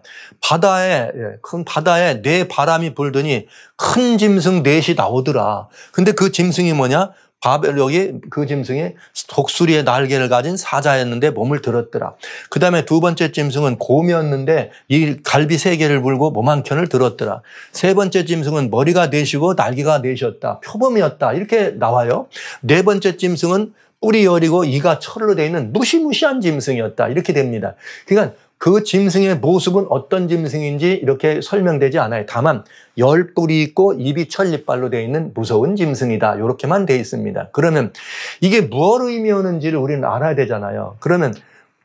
큰 바다에 네 바람이 불더니 큰 짐승 넷이 나오더라. 근데 그 짐승이 뭐냐? 바벨론이 그 짐승이 독수리의 날개를 가진 사자였는데 몸을 들었더라. 그 다음에 두 번째 짐승은 곰이었는데 이 갈비 세 개를 물고 몸 한 켠을 들었더라. 세 번째 짐승은 머리가 넷이고 날개가 넷이었다. 표범이었다. 이렇게 나와요. 네 번째 짐승은 뿔이 여리고 이가 철로 되어 있는 무시무시한 짐승이었다. 이렇게 됩니다. 그러니까 그 짐승의 모습은 어떤 짐승인지 이렇게 설명되지 않아요. 다만 10뿔이 있고 입이 천리빨로 되어 있는 무서운 짐승이다. 이렇게만 되어 있습니다. 그러면 이게 무엇을 의미하는지를 우리는 알아야 되잖아요. 그러면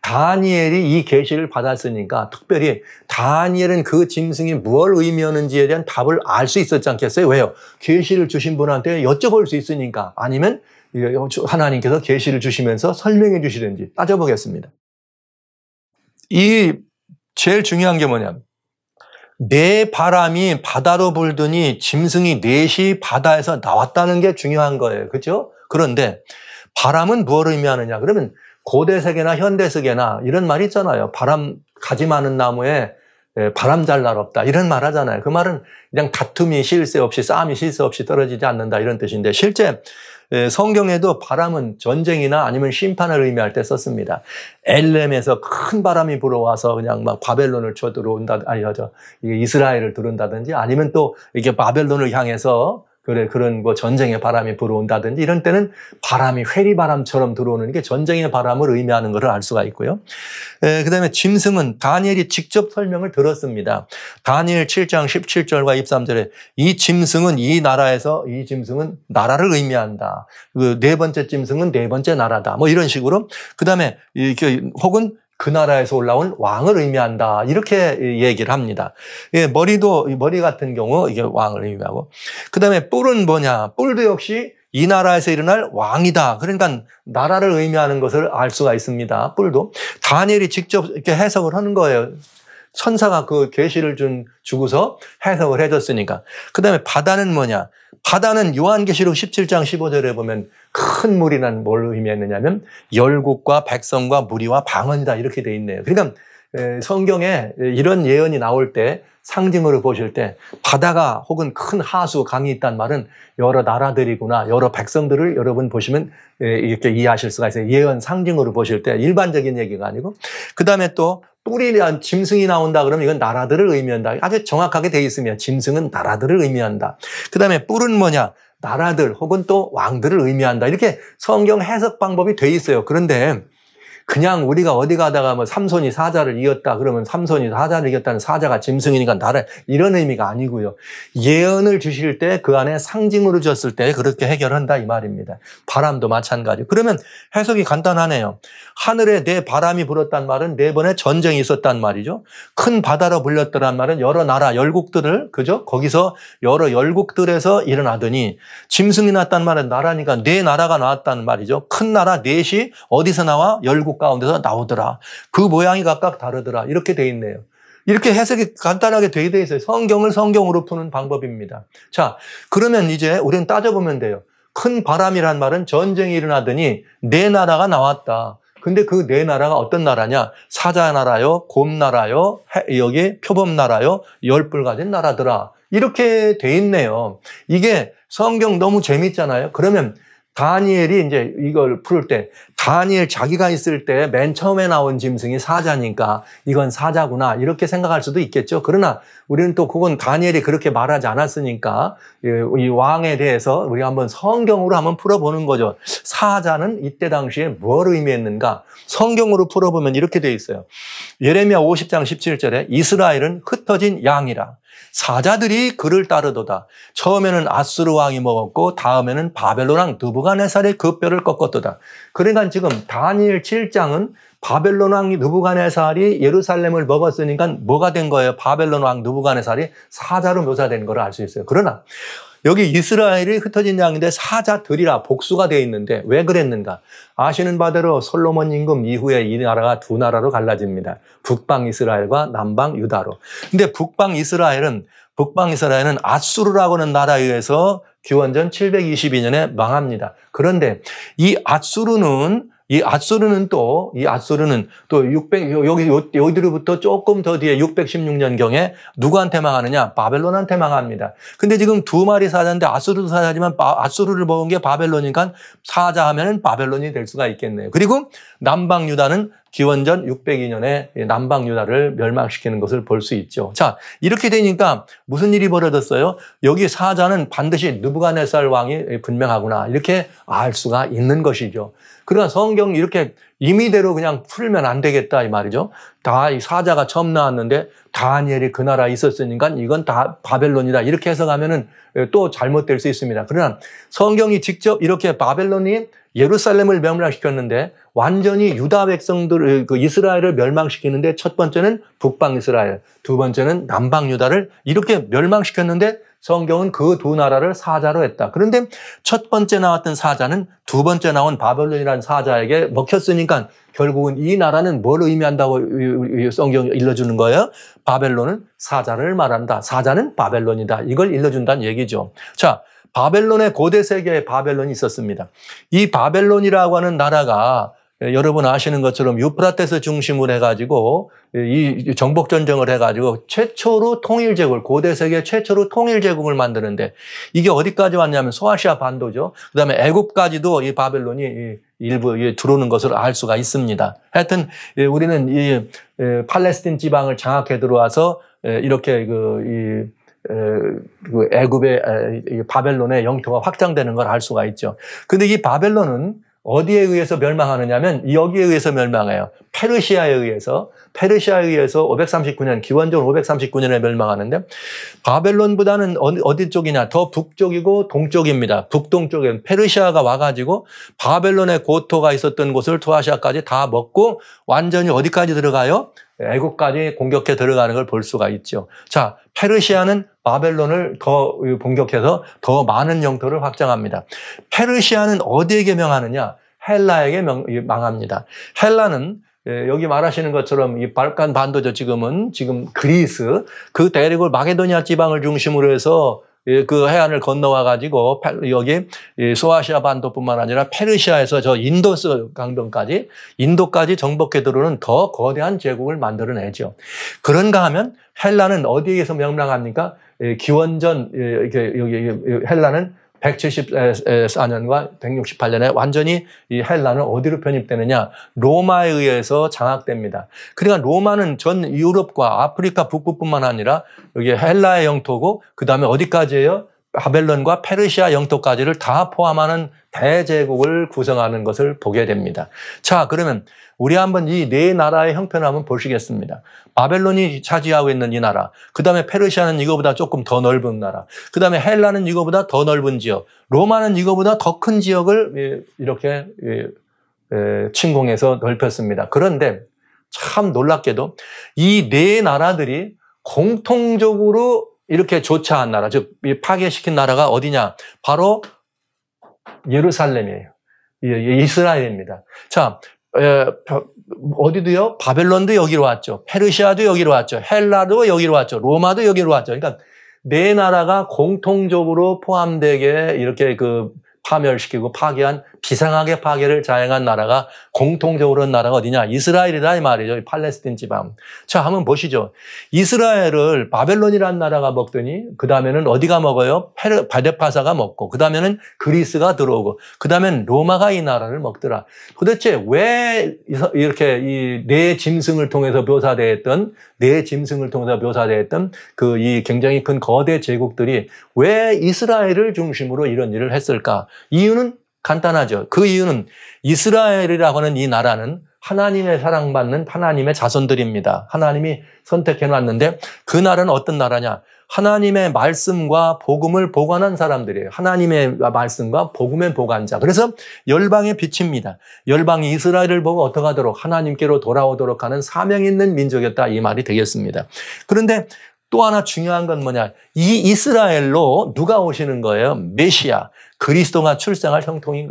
다니엘이 이 계시를 받았으니까 특별히 다니엘은 그 짐승이 무엇을 의미하는지에 대한 답을 알 수 있었지 않겠어요? 왜요? 계시를 주신 분한테 여쭤볼 수 있으니까. 아니면 하나님께서 계시를 주시면서 설명해 주시든지 따져보겠습니다. 이 제일 중요한 게 뭐냐면 네 바람이 바다로 불더니 짐승이 넷이 바다에서 나왔다는 게 중요한 거예요. 그렇죠? 그런데 바람은 뭘 의미하느냐? 그러면 고대 세계나 현대 세계나 이런 말 있잖아요. 바람 가지 많은 나무에 바람 잘 날 없다. 이런 말 하잖아요. 그 말은 그냥 다툼이 쉴 새 없이 싸움이 쉴 새 없이 떨어지지 않는다 이런 뜻인데 실제 성경에도 바람은 전쟁이나 아니면 심판을 의미할 때 썼습니다. 엘렘에서 큰 바람이 불어와서 그냥 막 바벨론을 쳐들어온다, 이스라엘을 들은다든지 아니면 또 이게 바벨론을 향해서 그런 뭐 전쟁의 바람이 불어온다든지 이런 때는 바람이 회리바람처럼 들어오는 게 전쟁의 바람을 의미하는 것을 알 수가 있고요. 그다음에 짐승은 다니엘이 직접 설명을 들었습니다. 다니엘 7장 17절과 23절에 이 짐승은 이 짐승은 나라를 의미한다. 그 네 번째 짐승은 네 번째 나라다. 뭐 이런 식으로. 그다음에 혹은 그 나라에서 올라온 왕을 의미한다. 이렇게 얘기를 합니다. 머리 같은 경우 이게 왕을 의미하고. 그 다음에 뿔은 뭐냐? 뿔도 역시 이 나라에서 일어날 왕이다. 그러니까 나라를 의미하는 것을 알 수가 있습니다. 뿔도. 다니엘이 직접 이렇게 해석을 하는 거예요. 천사가 그 계시를 주고서 해석을 해줬으니까. 그 다음에 바다는 뭐냐? 바다는 요한계시록 17장 15절에 보면 큰 물이란 뭘 의미했느냐면 열국과 백성과 무리와 방언이다 이렇게 돼 있네요. 그러니까 성경에 이런 예언이 나올 때 상징으로 보실 때 바다가 혹은 큰 하수, 강이 있다는 말은 여러 나라들이구나, 여러 백성들을 여러분 보시면 이렇게 이해하실 수가 있어요. 예언 상징으로 보실 때 일반적인 얘기가 아니고. 그 다음에 또 뿔이란 짐승이 나온다 그러면 이건 나라들을 의미한다. 아주 정확하게 되어 있으면 짐승은 나라들을 의미한다. 그 다음에 뿔은 뭐냐? 나라들 혹은 또 왕들을 의미한다. 이렇게 성경 해석 방법이 돼 있어요. 그런데 그냥 우리가 어디 가다가 뭐 삼손이 사자를 이겼다 그러면 삼손이 사자를 이겼다는 사자가 짐승이니까 나라 이런 의미가 아니고요. 예언을 주실 때 그 안에 상징으로 줬을 때 그렇게 해결한다 이 말입니다. 바람도 마찬가지. 그러면 해석이 간단하네요. 하늘에 네 바람이 불었단 말은 네 번의 전쟁이 있었단 말이죠. 큰 바다로 불렸더란 말은 여러 나라 열국들을 그죠? 거기서 여러 열국들에서 일어나더니 짐승이 났단 말은 나라니까 네 나라가 나왔다는 말이죠. 큰 나라 넷이 어디서 나와? 열국 가운데서 나오더라. 그 모양이 각각 다르더라. 이렇게 돼 있네요. 이렇게 해석이 간단하게 되어 있어요. 성경을 성경으로 푸는 방법입니다. 자, 그러면 이제 우리는 따져보면 돼요. 큰 바람이란 말은 전쟁이 일어나더니 네 나라가 나왔다. 근데 그 네 나라가 어떤 나라냐? 사자 나라요, 곰 나라요, 여기 표범 나라요, 열뿔 가진 나라더라. 이렇게 돼 있네요. 이게 성경 너무 재밌잖아요. 그러면 다니엘이 이제 이걸 풀 때 다니엘 자기가 있을 때 맨 처음에 나온 짐승이 사자니까 이건 사자구나 이렇게 생각할 수도 있겠죠. 그러나 우리는 또 그건 다니엘이 그렇게 말하지 않았으니까 이 왕에 대해서 우리가 한번 성경으로 한번 풀어보는 거죠. 사자는 이때 당시에 뭘 의미했는가? 성경으로 풀어보면 이렇게 돼 있어요. 예레미야 50장 17절에 이스라엘은 흩어진 양이라. 사자들이 그를 따르도다. 처음에는 아수르 왕이 먹었고 다음에는 바벨론 왕 느부갓네살이 그 뼈를 꺾었도다. 그러니까 지금 다니엘 7장은 바벨론 왕 느부갓네살이 예루살렘을 먹었으니까 뭐가 된 거예요? 바벨론 왕 느부갓네살이 사자로 묘사된 걸 알 수 있어요. 그러나 여기 이스라엘이 흩어진 양인데 사자들이라 복수가 되어 있는데 왜 그랬는가? 아시는 바대로 솔로몬 임금 이후에 이 나라가 두 나라로 갈라집니다. 북방 이스라엘과 남방 유다로. 근데 북방 이스라엘은 아수르라고 하는 나라에 의해서 기원전 722년에 망합니다. 그런데 이 아수르는 또 600, 여기로부터 조금 더 뒤에 616년경에 누구한테 망하느냐? 바벨론한테 망합니다. 근데 지금 두 마리 사자인데 아수르도 사자지만 아수르를 먹은 게 바벨론이니까 사자 하면은 바벨론이 될 수가 있겠네요. 그리고 남방 유다는 기원전 602년에 남방 유다를 멸망시키는 것을 볼 수 있죠. 자, 이렇게 되니까 무슨 일이 벌어졌어요? 여기 사자는 반드시 느부갓네살 왕이 분명하구나. 이렇게 알 수가 있는 것이죠. 그러나 성경 이렇게 임의대로 그냥 풀면 안 되겠다 이 말이죠. 다 이 사자가 처음 나왔는데 다니엘이 그 나라에 있었으니까 이건 다 바벨론이다 이렇게 해석하면은 또 잘못될 수 있습니다. 그러나 성경이 직접 이렇게 바벨론이 예루살렘을 멸망시켰는데 완전히 유다 백성들, 그 이스라엘을 멸망시키는데 첫 번째는 북방 이스라엘, 두 번째는 남방 유다를 이렇게 멸망시켰는데 성경은 그 두 나라를 사자로 했다. 그런데 첫 번째 나왔던 사자는 두 번째 나온 바벨론이라는 사자에게 먹혔으니까 결국은 이 나라는 뭘 의미한다고 성경이 일러주는 거예요? 바벨론은 사자를 말한다. 사자는 바벨론이다. 이걸 일러준다는 얘기죠. 자, 바벨론의 고대 세계에 바벨론이 있었습니다. 이 바벨론이라고 하는 나라가 여러분 아시는 것처럼 유프라테스 중심으로 해가지고 이 정복전쟁을 해가지고 최초로 통일제국을 고대 세계 최초로 통일제국을 만드는데 이게 어디까지 왔냐면 소아시아 반도죠. 그다음에 애굽까지도 이 바벨론이 일부 들어오는 것을 알 수가 있습니다. 하여튼 우리는 이 팔레스틴 지방을 장악해 들어와서 이렇게 애굽의 바벨론의 영토가 확장되는 걸 알 수가 있죠. 근데 이 바벨론은 어디에 의해서 멸망하느냐면 여기에 의해서 멸망해요. 페르시아에 의해서 539년 기원전 539년에 멸망하는데 바벨론보다는 어디 쪽이냐 더 북쪽이고 동쪽입니다. 북동쪽에 페르시아가 와가지고 바벨론의 고토가 있었던 곳을 소아시아까지 다 먹고 완전히 어디까지 들어가요? 애국까지 공격해 들어가는 걸 볼 수가 있죠. 자, 페르시아는 바벨론을 더 공격해서 더 많은 영토를 확장합니다. 페르시아는 어디에게 명하느냐? 헬라에게 망합니다. 헬라는 여기 말하시는 것처럼 이 발칸 반도죠. 지금 그리스 그 대륙을 마게도니아 지방을 중심으로 해서 그 해안을 건너와 가지고 여기 소아시아 반도뿐만 아니라 페르시아에서 저 인도스 강변까지 인도까지 정복해 들어오는 더 거대한 제국을 만들어내죠. 그런가 하면 헬라는 어디에서 멸망합니까? 기원전 여기 헬라는 174년과 168년에 완전히 이 헬라는 어디로 편입되느냐? 로마에 의해서 장악됩니다. 그러니까 로마는 전 유럽과 아프리카 북부뿐만 아니라 여기 헬라의 영토고 그다음에 어디까지예요? 바벨론과 페르시아 영토까지를 다 포함하는 대제국을 구성하는 것을 보게 됩니다. 자, 그러면 우리 한번 이 네 나라의 형편을 한번 보시겠습니다. 바벨론이 차지하고 있는 이 나라, 그 다음에 페르시아는 이거보다 조금 더 넓은 나라, 그 다음에 헬라는 이거보다 더 넓은 지역, 로마는 이거보다 더 큰 지역을 이렇게 침공해서 넓혔습니다. 그런데 참 놀랍게도 이 네 나라들이 공통적으로 이렇게 조차한 나라, 즉 파괴시킨 나라가 어디냐? 바로 예루살렘이에요. 이스라엘입니다. 자, 어디도요? 바벨론도 여기로 왔죠. 페르시아도 여기로 왔죠. 헬라도 여기로 왔죠. 로마도 여기로 왔죠. 그러니까 네 나라가 공통적으로 포함되게 이렇게 파멸시키고 파괴한 비상하게 파괴를 자행한 나라가 공통적으로 한 나라가 어디냐? 이스라엘이다 이 말이죠. 팔레스틴 지방. 자, 한번 보시죠. 이스라엘을 바벨론이라는 나라가 먹더니 그 다음에는 어디가 먹어요? 바데파사가 먹고 그 다음에는 그리스가 들어오고 그 다음엔 로마가 이 나라를 먹더라. 도대체 왜 이렇게 이 네 짐승을 통해서 묘사되었던 이 굉장히 큰 거대 제국들이 왜 이스라엘을 중심으로 이런 일을 했을까? 이유는 간단하죠. 그 이유는 이스라엘이라고 하는 이 나라는 하나님의 사랑받는 하나님의 자손들입니다. 하나님이 선택해놨는데 그 나라는 어떤 나라냐? 하나님의 말씀과 복음을 보관한 사람들이에요. 하나님의 말씀과 복음의 보관자. 그래서 열방의 빛입니다. 열방이 이스라엘을 보고 어떻게 하도록 하나님께로 돌아오도록 하는 사명 있는 민족이었다, 이 말이 되겠습니다. 그런데 또 하나 중요한 건 뭐냐? 이 이스라엘로 누가 오시는 거예요? 메시아, 그리스도가 출생할 형통이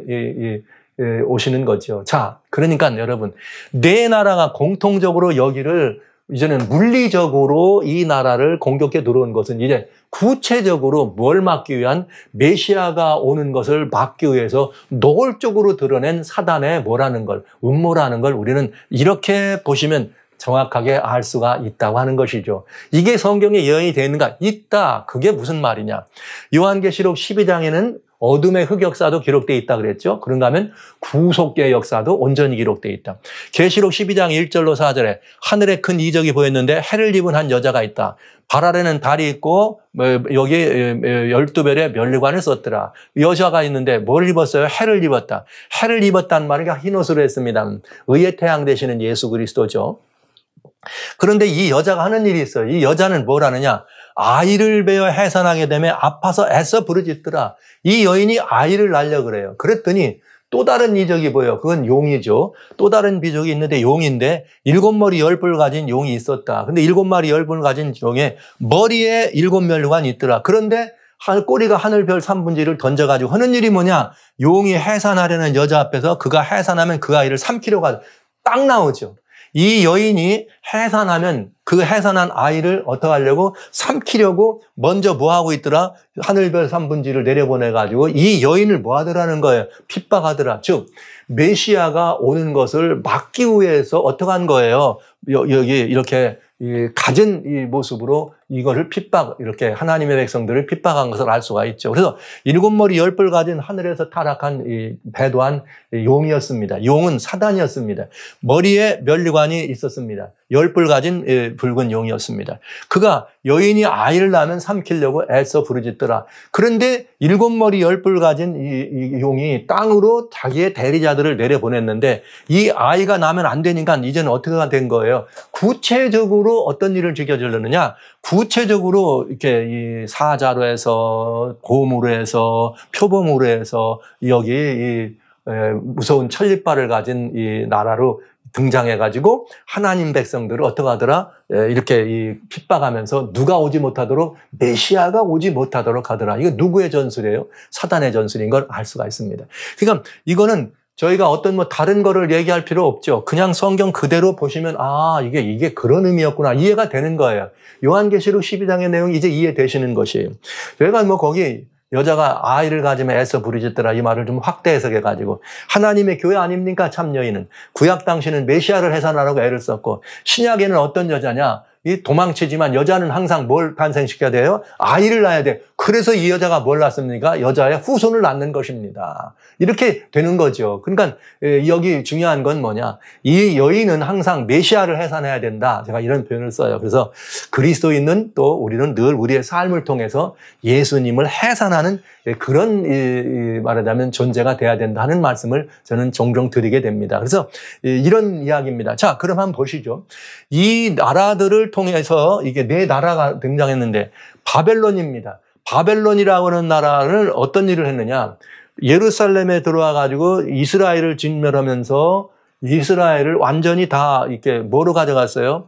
오시는 거죠. 자, 그러니까 여러분, 네 나라가 공통적으로 여기를 이제는 물리적으로 이 나라를 공격해 들어온 것은 이제 구체적으로 뭘 막기 위한, 메시아가 오는 것을 막기 위해서 노골적으로 드러낸 사단의 뭐라는 걸, 음모라는 걸 우리는 이렇게 보시면 정확하게 알 수가 있다고 하는 것이죠. 이게 성경에 예언이 되어 있는가? 있다. 그게 무슨 말이냐? 요한계시록 12장에는 어둠의 흑역사도 기록되어 있다 그랬죠. 그런가 하면 구속의 역사도 온전히 기록되어 있다. 계시록 12장 1절로 4절에 하늘에 큰 이적이 보였는데 해를 입은 한 여자가 있다. 발 아래는 달이 있고 여기 12별의 면류관을 썼더라. 여자가 있는데 뭘 입었어요? 해를 입었다. 해를 입었다는 말은 흰옷으로 했습니다. 의의 태양 되시는 예수 그리스도죠. 그런데 이 여자가 하는 일이 있어요. 이 여자는 뭘 하느냐? 아이를 베어 해산하게 되면 아파서 애써 부르짖더라. 이 여인이 아이를 낳으려고 그래요. 그랬더니 또 다른 이적이 보여요. 그건 용이죠. 또 다른 비적이 있는데 용인데 7머리 10뿔 가진 용이 있었다. 근데 7마리 10뿔 가진 용에 머리에 7면류관이 있더라. 그런데 꼬리가 하늘별 3분의 1을 던져가지고 하는 일이 뭐냐? 용이 해산하려는 여자 앞에서 그가 해산하면 그 아이를 삼키려고 하죠. 딱 나오죠. 이 여인이 해산하면 그 해산한 아이를 어떻게 하려고? 삼키려고 먼저 뭐 하고 있더라? 하늘별 3분의 1을 내려보내가지고 이 여인을 뭐 하더라는 거예요? 핍박하더라. 즉 메시아가 오는 것을 막기 위해서 어떻게 한 거예요? 여기 이렇게 갖은 이 모습으로 이거를 이렇게 하나님의 백성들을 핍박한 것을 알 수가 있죠. 그래서 7머리 10뿔 가진 하늘에서 타락한 이 배도한 용이었습니다. 용은 사단이었습니다. 머리에 면류관이 있었습니다. 10뿔 가진 붉은 용이었습니다. 그가 여인이 아이를 낳으면 삼키려고 애써 부르짖더라. 그런데 7머리 10뿔 가진 이 용이 땅으로 자기의 대리자들을 내려보냈는데 이 아이가 나면 안 되니까 이제는 어떻게 된 거예요? 구체적으로 어떤 일을 지켜주려느냐? 구체적으로 이렇게 이 사자로 해서 곰으로 해서 표범으로 해서 여기 이 무서운 천리발을 가진 이 나라로 등장해가지고 하나님 백성들을 어떻게 하더라? 이렇게 핍박하면서 누가 오지 못하도록, 메시아가 오지 못하도록 하더라. 이거 누구의 전술이에요? 사단의 전술인 걸 알 수가 있습니다. 그러니까 이거는 저희가 어떤 다른 거를 얘기할 필요 없죠. 그냥 성경 그대로 보시면 이게 그런 의미였구나, 이해가 되는 거예요. 요한계시록 12장의 내용이 이제 이해되시는 것이에요. 저희가 거기 여자가 아이를 가지면 애써 부르짖더라, 이 말을 좀 확대 해석해가지고, 하나님의 교회 아닙니까? 참 여인은. 구약 당시는 메시아를 해산하라고 애를 썼고, 신약에는 어떤 여자냐? 이 도망치지만 여자는 항상 뭘 탄생시켜야 돼요? 아이를 낳아야 돼. 그래서 이 여자가 뭘 낳습니까? 여자의 후손을 낳는 것입니다. 이렇게 되는 거죠. 그러니까 여기 중요한 건 뭐냐? 이 여인은 항상 메시아를 해산해야 된다. 제가 이런 표현을 써요. 그래서 그리스도인은 또 우리는 늘 우리의 삶을 통해서 예수님을 해산하는 그런 말하자면 존재가 돼야 된다 하는 말씀을 저는 종종 드리게 됩니다. 그래서 이런 이야기입니다. 자, 그럼 한번 보시죠. 이 나라들을 통해서 이게 네 나라가 등장했는데 바벨론입니다. 바벨론이라고 하는 나라를 어떤 일을 했느냐? 예루살렘에 들어와 가지고 이스라엘을 진멸하면서 이스라엘을 완전히 다 이렇게 뭐로 가져갔어요?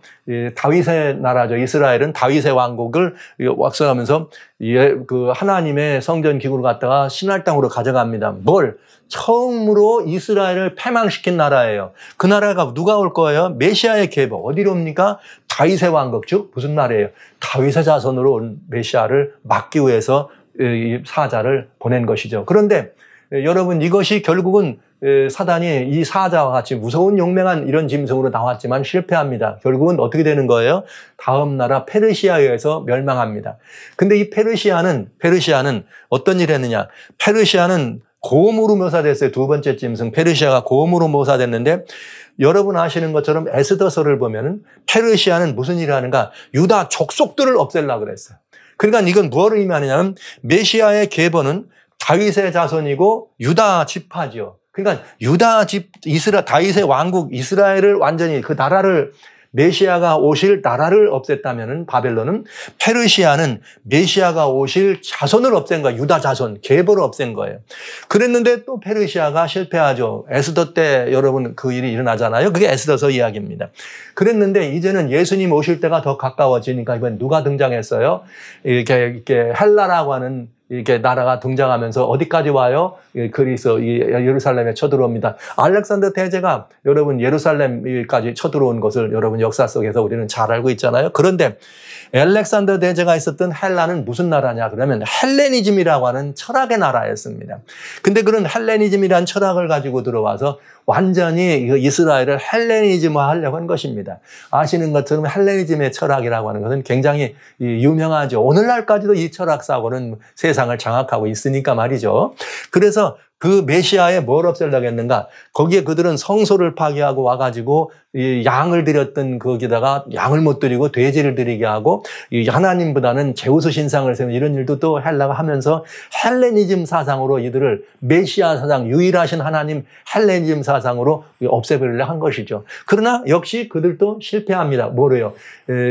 다윗의 나라죠. 이스라엘은 다윗의 왕국을 왁성하면서 그 하나님의 성전 기구를 갖다가 신할 땅으로 가져갑니다. 뭘? 처음으로 이스라엘을 패망시킨 나라예요. 그 나라가 누가 올 거예요? 메시아의 계보. 어디로 옵니까? 다윗의 왕국. 즉 무슨 말이에요? 다윗의 자손으로 온 메시아를 막기 위해서 이 사자를 보낸 것이죠. 그런데 여러분, 이것이 결국은 사단이 이 사자와 같이 무서운 용맹한 이런 짐승으로 나왔지만 실패합니다. 결국은 어떻게 되는 거예요? 다음 나라 페르시아에 의해서 멸망합니다. 근데 이 페르시아는 어떤 일을 했느냐? 페르시아는 곰으로 묘사됐어요. 두 번째 짐승 페르시아가 곰으로 묘사됐는데, 여러분 아시는 것처럼 에스더서를 보면은 페르시아는 무슨 일을 하는가? 유다 족속들을 없애려고 그랬어요. 그러니까 이건 무엇을 의미하느냐면 메시아의 계보는 다윗의 자손이고 유다 지파죠. 그러니까 다윗의 왕국 이스라엘을 완전히 그 나라를 메시아가 오실 나라를 없앴다면은 바벨론은, 페르시아는 메시아가 오실 자손을 없앤 거예요. 유다 자손, 계보를 없앤 거예요. 그랬는데 또 페르시아가 실패하죠. 에스더 때 여러분 그 일이 일어나잖아요. 그게 에스더서 이야기입니다. 그랬는데 이제는 예수님 오실 때가 더 가까워지니까 이번 누가 등장했어요? 이렇게 헬라라고 하는 이렇게 나라가 등장하면서 어디까지 와요? 그리스, 예루살렘에 쳐들어옵니다. 알렉산더 대제가 여러분 예루살렘까지 쳐들어온 것을 여러분 역사 속에서 우리는 잘 알고 있잖아요. 그런데 알렉산더 대제가 있었던 헬라는 무슨 나라냐? 그러면 헬레니즘이라고 하는 철학의 나라였습니다. 근데 그런 헬레니즘이라는 철학을 가지고 들어와서 완전히 이스라엘을 헬레니즘화 하려고 한 것입니다. 아시는 것처럼 헬레니즘의 철학이라고 하는 것은 굉장히 유명하죠. 오늘날까지도 이 철학 사고는 세상을 장악하고 있으니까 말이죠. 그래서 그 메시아에 뭘 없애려고 했는가? 거기에 그들은 성소를 파괴하고 와가지고 이 양을 드렸던 거기다가 양을 못 드리고 돼지를 드리게 하고 이 하나님보다는 제우스 신상을 세우는 이런 일도 또 헬라가 하면서 헬레니즘 사상으로 이들을 메시아 사상, 유일하신 하나님 헬레니즘 사상으로 없애버리려 한 것이죠. 그러나 역시 그들도 실패합니다. 뭐래요?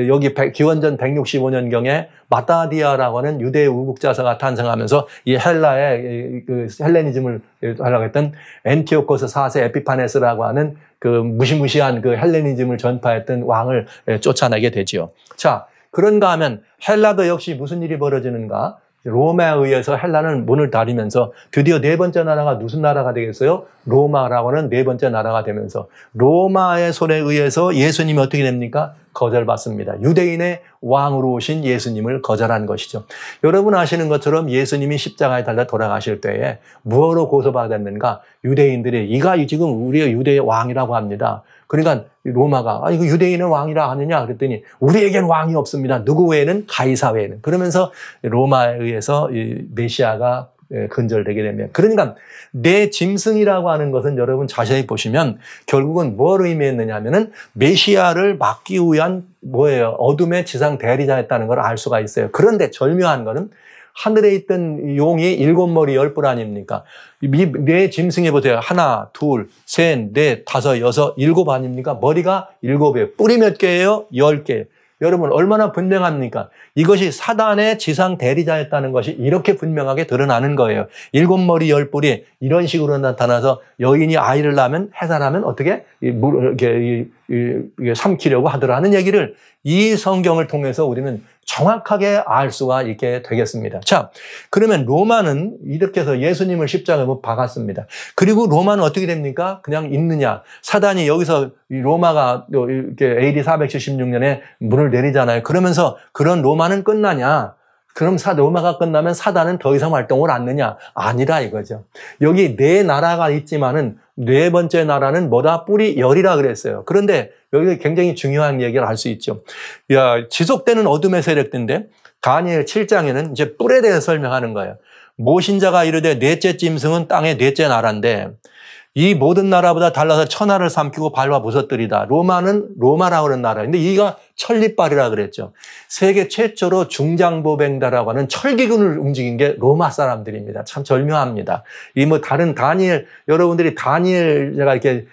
여기 기원전 165년경에 마따디아라고 하는 유대 우국자사가 탄생하면서 이 헬라의 그 헬레니즘을 하려고 했던 엔티오코스 4세 에피파네스라고 하는 그 무시무시한 그 헬레니즘을 전파했던 왕을 쫓아내게 되지요. 자, 그런가 하면 헬라도 역시 무슨 일이 벌어지는가? 로마에 의해서 헬라는 문을 닫으면서 드디어 네 번째 나라가 무슨 나라가 되겠어요? 로마라고 하는 네 번째 나라가 되면서 로마의 손에 의해서 예수님이 어떻게 됩니까? 거절받습니다. 유대인의 왕으로 오신 예수님을 거절한 것이죠. 여러분 아시는 것처럼 예수님이 십자가에 달려 돌아가실 때에 무엇으로 고소받았는가? 유대인들이 이가 지금 우리의 유대의 왕이라고 합니다. 그러니까 로마가 이거 유대인은 왕이라 하느냐 그랬더니 우리에겐 왕이 없습니다. 누구 외에는? 가이사 외에는. 그러면서 로마에 의해서 이 메시아가 근절되게 되면, 그러니까 내 짐승이라고 하는 것은 여러분 자세히 보시면 결국은 뭘 의미했느냐 하면은 메시아를 막기 위한 뭐예요? 어둠의 지상 대리자였다는 걸 알 수가 있어요. 그런데 절묘한 거는 하늘에 있던 용이 7머리 10뿔 아닙니까? 내 짐승해 보세요. 하나, 둘, 셋, 넷, 다섯, 여섯, 일곱 아닙니까? 머리가 7이에요. 뿔이 몇 개예요? 10개. 여러분 얼마나 분명합니까? 이것이 사단의 지상 대리자였다는 것이 이렇게 분명하게 드러나는 거예요. 7머리 10뿔이 이런 식으로 나타나서 여인이 아이를 낳으면 해산하면 어떻게 이렇게 삼키려고 하더라는 얘기를 이 성경을 통해서 우리는 정확하게 알 수가 있게 되겠습니다. 자, 그러면 로마는 이렇게 해서 예수님을 십자가에 박았습니다. 그리고 로마는 어떻게 됩니까? 그냥 있느냐? 사단이 여기서 로마가 이렇게 AD 476년에 문을 내리잖아요. 그러면서 그런 로마는 끝나냐? 그럼 로마가 끝나면 사단은 더 이상 활동을 않느냐? 아니라 이거죠. 여기 네 나라가 있지만은 네 번째 나라는 뭐다? 뿔이 열이라 그랬어요. 그런데 여기 굉장히 중요한 얘기를 할 수 있죠. 지속되는 어둠의 세력인데 다니엘 7장에는 이제 뿔에 대해서 설명하는 거예요. 모신자가 이르되 넷째 짐승은 땅의 넷째 나라인데 이 모든 나라보다 달라서 천하를 삼키고 밟아 부서뜨리다. 로마는 로마라고 하는 나라인데 이가 천리빨이라 그랬죠. 세계 최초로 중장보뱅다라고 하는 철기군을 움직인 게 로마 사람들입니다. 참 절묘합니다. 이 다른 다니엘, 여러분들이 다니엘 제가 이렇게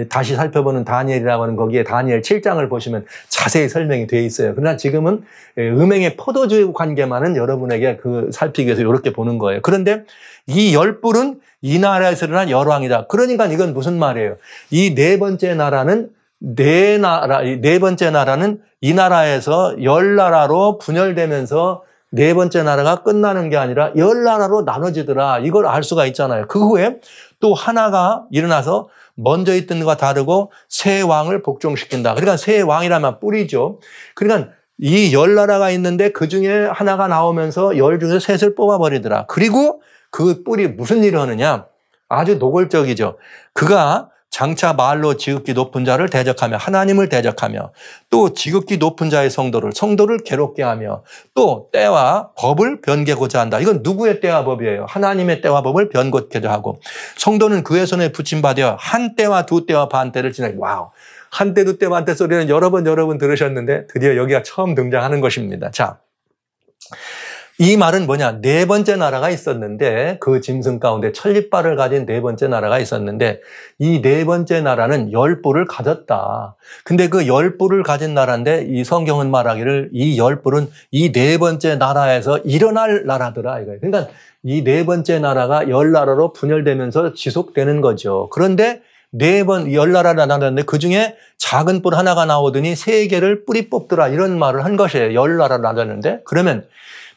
다시 살펴보는 다니엘이라고 하는 거기에 다니엘 7장을 보시면 자세히 설명이 되어 있어요. 그러나 지금은 음행의 포도주 관계만은 여러분에게 살피기 위해서 이렇게 보는 거예요. 그런데 이 10뿔은 이 나라에서 일어난 열왕이다. 그러니까 이건 무슨 말이에요? 이 네 번째 나라는 네 번째 나라는 이 나라에서 10나라로 분열되면서 네 번째 나라가 끝나는 게 아니라 10나라로 나눠지더라. 이걸 알 수가 있잖아요. 그 후에 또 하나가 일어나서 먼저 있던 것과 다르고 새 왕을 복종시킨다. 그러니까 새 왕이라면 뿔이죠. 그러니까 이 10나라가 있는데 그 중에 하나가 나오면서 10 중에서 셋을 뽑아버리더라. 그리고 그 뿔이 무슨 일을 하느냐? 아주 노골적이죠. 그가 장차 말로 지극히 높은 자를 대적하며 하나님을 대적하며 또 지극히 높은 자의 성도를 괴롭게 하며 또 때와 법을 변개고자 한다. 이건 누구의 때와 법이에요? 하나님의 때와 법을 변고케도 하고 성도는 그의 손에 붙임받아 한 때와 두 때와 반 때를 지나게. 와우. 한 때, 두 때, 반 때 소리는 여러 번 들으셨는데 드디어 여기가 처음 등장하는 것입니다. 자, 이 말은 뭐냐? 네 번째 나라가 있었는데 그 짐승 가운데 천리빨을 가진 네 번째 나라가 있었는데 이 네 번째 나라는 10뿔을 가졌다. 근데 그 10뿔을 가진 나라인데 이 성경은 말하기를 이 10뿔은 이 네 번째 나라에서 일어날 나라더라 이거예요. 그러니까 이 네 번째 나라가 10나라로 분열되면서 지속되는 거죠. 그런데 10나라를 나눴는데 그 중에 작은 뿔 하나가 나오더니 3개를 뿌리 뽑더라 이런 말을 한 것이에요. 10나라를 나눴는데 그러면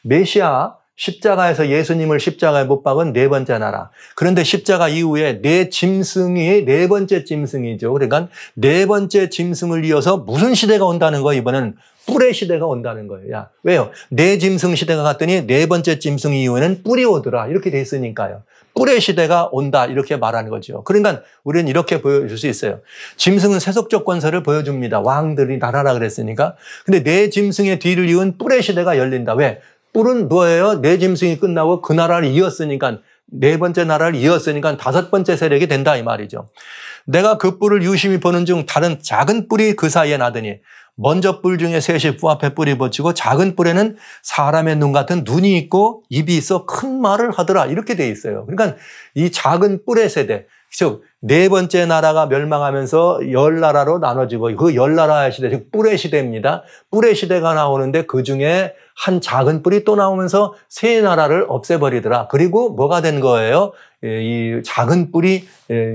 메시아 십자가에서 예수님을 십자가에 못 박은 네 번째 나라. 그런데 십자가 이후에 네 짐승이 네 번째 짐승이죠. 그러니까 네 번째 짐승을 이어서 무슨 시대가 온다는 거예요? 이번에는 뿔의 시대가 온다는 거예요. 야, 왜요? 네 짐승 시대가 갔더니 네 번째 짐승 이후에는 뿔이 오더라. 이렇게 돼 있으니까요. 뿔의 시대가 온다. 이렇게 말하는 거죠. 그러니까 우리는 이렇게 보여줄 수 있어요. 짐승은 세속적 권세를 보여줍니다. 왕들이 나라라 그랬으니까. 근데 네 짐승의 뒤를 이은 뿔의 시대가 열린다. 왜? 뿔은 뭐예요? 네 짐승이 끝나고 그 나라를 이었으니까 네 번째 나라를 이었으니까 다섯 번째 세력이 된다 이 말이죠. 내가 그 뿔을 유심히 보는 중 다른 작은 뿔이 그 사이에 나더니 먼저 뿔 중에 셋이 부 앞에 뿔이 붙이고 작은 뿔에는 사람의 눈 같은 눈이 있고 입이 있어 큰 말을 하더라 이렇게 돼 있어요. 그러니까 이 작은 뿔의 세대 즉 네 번째 나라가 멸망하면서 10나라로 나눠지고 그 10나라의 시대, 즉 뿔의 시대입니다. 뿔의 시대가 나오는데 그중에 한 작은 뿔이 또 나오면서 세 나라를 없애버리더라. 그리고 뭐가 된 거예요? 이 작은 뿔이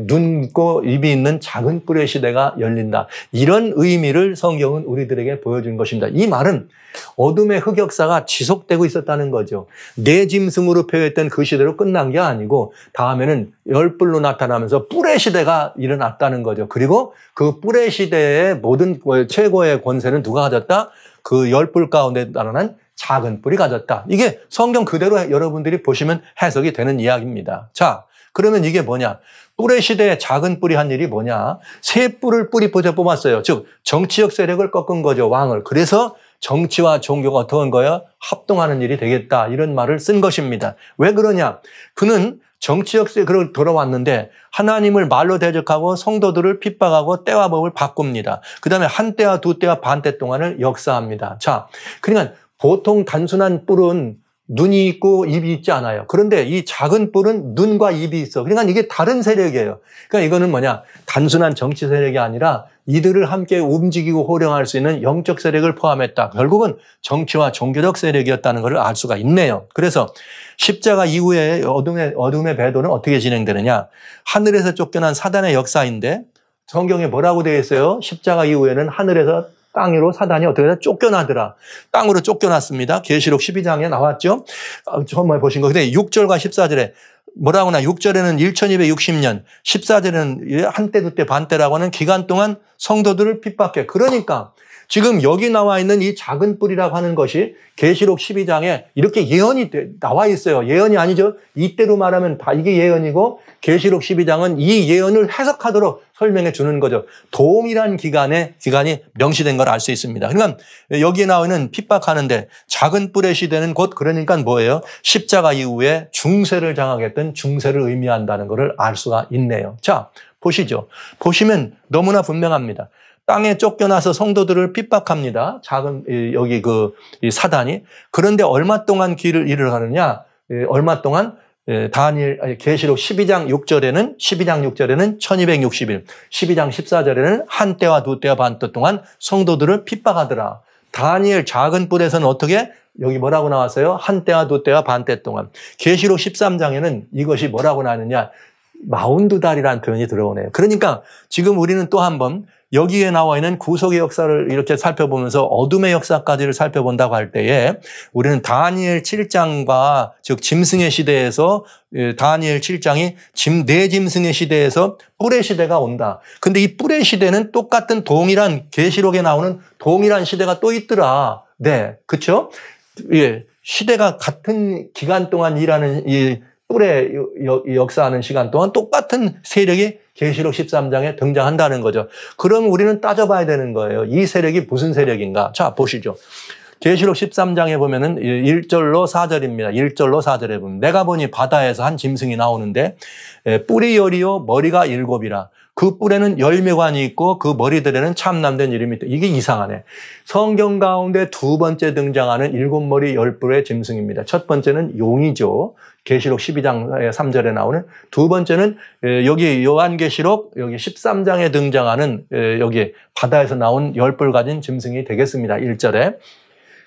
눈 있고 입이 있는 작은 뿔의 시대가 열린다. 이런 의미를 성경은 우리들에게 보여준 것입니다. 이 말은 어둠의 흑역사가 지속되고 있었다는 거죠. 네 짐승으로 표현했던 그 시대로 끝난 게 아니고 다음에는 10뿔로 나타나면서 뿔의 시대가 일어났다는 거죠. 그리고 그 뿔의 시대의 모든 최고의 권세는 누가 가졌다? 그 10뿔 가운데 나타난 작은 뿔이 가졌다. 이게 성경 그대로 여러분들이 보시면 해석이 되는 이야기입니다. 자, 그러면 이게 뭐냐? 뿔의 시대에 작은 뿔이 한 일이 뭐냐? 세 뿔을 뿌리 뽑았어요. 즉 정치적 세력을 꺾은 거죠. 왕을. 그래서 정치와 종교가 어떤 거예요? 합동하는 일이 되겠다. 이런 말을 쓴 것입니다. 왜 그러냐? 그는 정치적 세력으로 돌아왔는데 하나님을 말로 대적하고 성도들을 핍박하고 때와 법을 바꿉니다. 그 다음에 한 때와 두 때와 반 때 동안을 역사합니다. 자, 그러니까 보통 단순한 뿔은 눈이 있고 입이 있지 않아요. 그런데 이 작은 뿔은 눈과 입이 있어. 그러니까 이게 다른 세력이에요. 그러니까 이거는 뭐냐? 단순한 정치 세력이 아니라 이들을 함께 움직이고 호령할 수 있는 영적 세력을 포함했다. 결국은 정치와 종교적 세력이었다는 것을 알 수가 있네요. 그래서 십자가 이후에 어둠의 배도는 어떻게 진행되느냐? 하늘에서 쫓겨난 사단의 역사인데 성경에 뭐라고 되어 있어요? 십자가 이후에는 하늘에서 땅 위로 사단이 어떻게 해서 쫓겨나더라. 땅으로 쫓겨났습니다. 계시록 12장에 나왔죠. 처음 보신 거. 근데 6절과 14절에 뭐라고 하나 6절에는 1260년, 14절에는 한때, 두때, 반때라고 하는 기간 동안 성도들을 핍박해. 그러니까 지금 여기 나와 있는 이 작은 뿔이라고 하는 것이 계시록 12장에 이렇게 예언이 나와 있어요. 예언이 아니죠. 이때로 말하면 다 이게 예언이고 계시록 12장은 이 예언을 해석하도록 설명해 주는 거죠. 동일한 기간이 명시된 걸 알 수 있습니다. 그러니까 여기에 나와 있는 핍박하는데 작은 뿔의 시대는 곧 그러니까 뭐예요? 십자가 이후에 중세를 장악했던 중세를 의미한다는 것을 알 수가 있네요. 자, 보시죠. 보시면 너무나 분명합니다. 땅에 쫓겨나서 성도들을 핍박합니다. 여기 이 사단이. 그런데 얼마 동안 일을 하느냐? 얼마 동안? 계시록 12장 6절에는 1260일, 12장 14절에는 한 때와 두 때와 반 때 동안 성도들을 핍박하더라. 다니엘 작은 뿔에서는 어떻게? 여기 뭐라고 나왔어요? 한 때와 두 때와 반 때 동안. 계시록 13장에는 이것이 뭐라고 나왔느냐? 42달이라는 표현이 들어오네요. 그러니까 지금 우리는 또 한 번 여기에 나와 있는 구속의 역사를 이렇게 살펴보면서 어둠의 역사까지를 살펴본다고 할 때에 우리는 다니엘 7장과 즉 짐승의 시대에서 다니엘 7장이 네 짐승의 시대에서 뿔의 시대가 온다. 근데 이 뿔의 시대는 똑같은 동일한 계시록에 나오는 동일한 시대가 또 있더라. 네. 그렇죠? 예. 시대가 같은 기간 동안 일하는 이 뿔의 역사하는 시간 동안 똑같은 세력이 계시록 13장에 등장한다는 거죠. 그럼 우리는 따져봐야 되는 거예요. 이 세력이 무슨 세력인가? 자, 보시죠. 계시록 13장에 보면은 1절로 4절입니다. 1절로 4절에 보면 내가 보니 바다에서 한 짐승이 나오는데 뿔이 열이요 머리가 7이라. 그 뿔에는 열매관이 있고 그 머리들에는 참남된 이름이 있다. 이게 이상하네. 성경 가운데 두 번째 등장하는 7머리 10뿔의 짐승입니다. 첫 번째는 용이죠. 계시록 12장 3절에 나오는. 두 번째는 여기 요한계시록 여기 13장에 등장하는 여기 바다에서 나온 10뿔 가진 짐승이 되겠습니다. 1절에.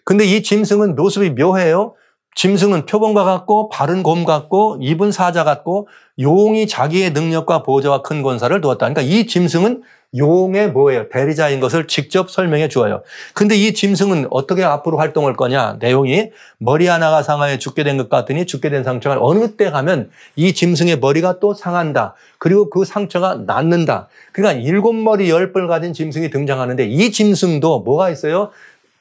근데 이 짐승은 모습이 묘해요. 짐승은 표범과 같고 발은 곰 같고 입은 사자 같고 용이 자기의 능력과 보좌와 큰 권사를 두었다. 그러니까 이 짐승은 용의 뭐예요? 대리자인 것을 직접 설명해 주어요. 근데 이 짐승은 어떻게 앞으로 활동할 거냐? 내용이 머리 하나가 상하여 죽게 된 것 같으니 죽게 된 상처가 어느 때 가면 이 짐승의 머리가 또 상한다. 그리고 그 상처가 낫는다. 그러니까 7머리 10뿔 가진 짐승이 등장하는데 이 짐승도 뭐가 있어요?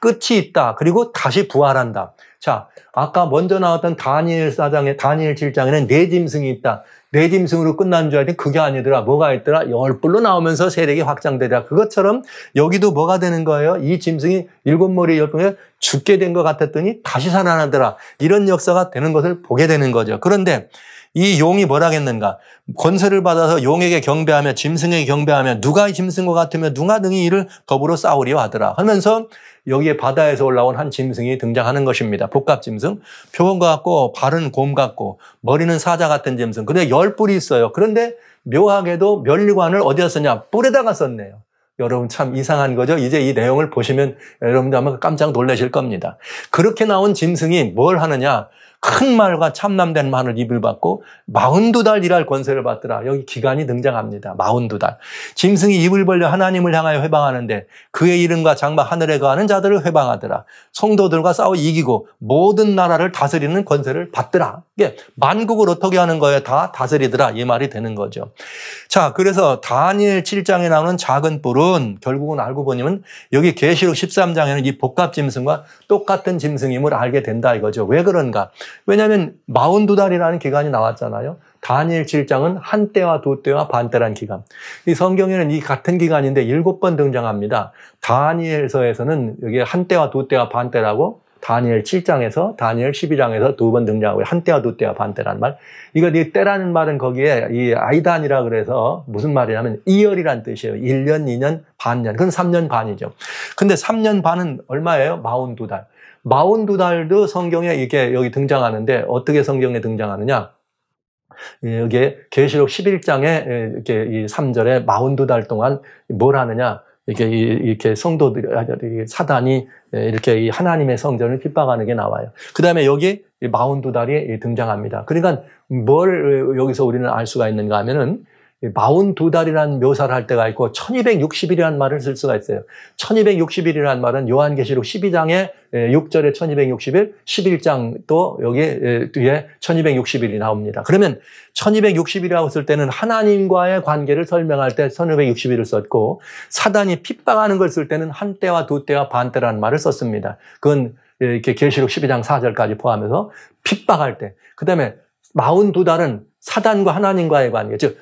끝이 있다. 그리고 다시 부활한다. 자, 아까 먼저 나왔던 다니엘 7장에는 네 짐승이 있다. 네 짐승으로 끝난 줄 알았더니 그게 아니더라. 뭐가 있더라? 10뿔로 나오면서 세력이 확장되더라. 그것처럼 여기도 뭐가 되는 거예요? 이 짐승이 7머리 10뿔에 죽게 된 것 같았더니 다시 살아나더라. 이런 역사가 되는 것을 보게 되는 거죠. 그런데 이 용이 뭐라겠는가? 권세를 받아서 용에게 경배하며 짐승에게 경배하며 누가 이 짐승과 같으며 누가 능히 이를 더불어 싸우리요 하더라 하면서 여기에 바다에서 올라온 한 짐승이 등장하는 것입니다. 복합짐승. 표범과 같고 발은 곰 같고 머리는 사자 같은 짐승. 근데 10뿔이 있어요. 그런데 묘하게도 면류관을 어디다 썼냐? 뿔에다가 썼네요. 여러분 참 이상한 거죠. 이제 이 내용을 보시면 여러분들 아마 깜짝 놀라실 겁니다. 그렇게 나온 짐승이 뭘 하느냐? 큰 말과 참남된 말을 입을 받고 42달 일할 권세를 받더라. 여기 기간이 등장합니다. 42달. 짐승이 입을 벌려 하나님을 향하여 회방하는데 그의 이름과 장막 하늘에 거하는 자들을 회방하더라. 성도들과 싸워 이기고 모든 나라를 다스리는 권세를 받더라. 이게 만국을 어떻게 하는 거예요? 다 다스리더라. 이 말이 되는 거죠. 자, 그래서 다니엘 7장에 나오는 작은 뿔은 결국은 알고 보면 여기 계시록 13장에는 이 복합 짐승과 똑같은 짐승임을 알게 된다 이거죠. 왜 그런가? 왜냐하면 42달이라는 기간이 나왔잖아요. 다니엘 7장은 한 때와 두 때와 반 때라는 기간. 이 성경에는 이 같은 기간인데 7번 등장합니다. 다니엘서에서는 여기 한 때와 두 때와 반 때라고 다니엘 7장에서 다니엘 12장에서 2번 등장하고요. 한 때와 두 때와 반 때라는 말. 이거 이 때라는 말은 거기에 이 아이단이라 그래서 무슨 말이냐면 이열이란 뜻이에요. 1년, 2년, 반년. 그건 3년 반이죠. 근데 3년 반은 얼마예요? 42달. 42달도 성경에 이게 여기 등장하는데 어떻게 성경에 등장하느냐? 여기 계시록 11장에 이렇게 이 3절에 42달 동안 뭘 하느냐? 이렇게 성도들이 사단이 이렇게 이 하나님의 성전을 핍박하는 게 나와요. 그다음에 여기 42달이 등장합니다. 그러니까 뭘 여기서 우리는 알 수가 있는가 하면은 42달이라는 묘사를 할 때가 있고 1260일이라는 말을 쓸 수가 있어요. 1260일이라는 말은 요한계시록 12장에 6절에 1260일, 11장 또 여기 뒤에 1260일이 나옵니다. 그러면 1260일이라고 쓸 때는 하나님과의 관계를 설명할 때 1260일을 썼고 사단이 핍박하는 걸 쓸 때는 한 때와 두 때와 반 때라는 말을 썼습니다. 그건 이렇게 계시록 12장 4절까지 포함해서 핍박할 때. 그다음에 42달은 사단과 하나님과의 관계, 즉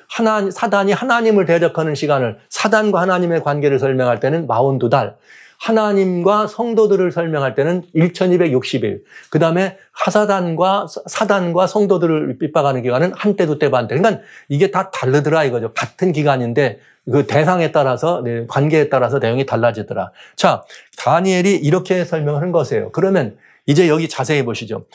사단이 하나님을 대적하는 시간을 사단과 하나님의 관계를 설명할 때는 42달, 하나님과 성도들을 설명할 때는 1260일, 그 다음에 사단과 성도들을 핍박하는 기간은 한때, 두때, 반때. 그러니까 이게 다 다르더라 이거죠. 같은 기간인데 그 대상에 따라서, 관계에 따라서 내용이 달라지더라. 자, 다니엘이 이렇게 설명하는 것이에요. 그러면 이제 여기 자세히 보시죠.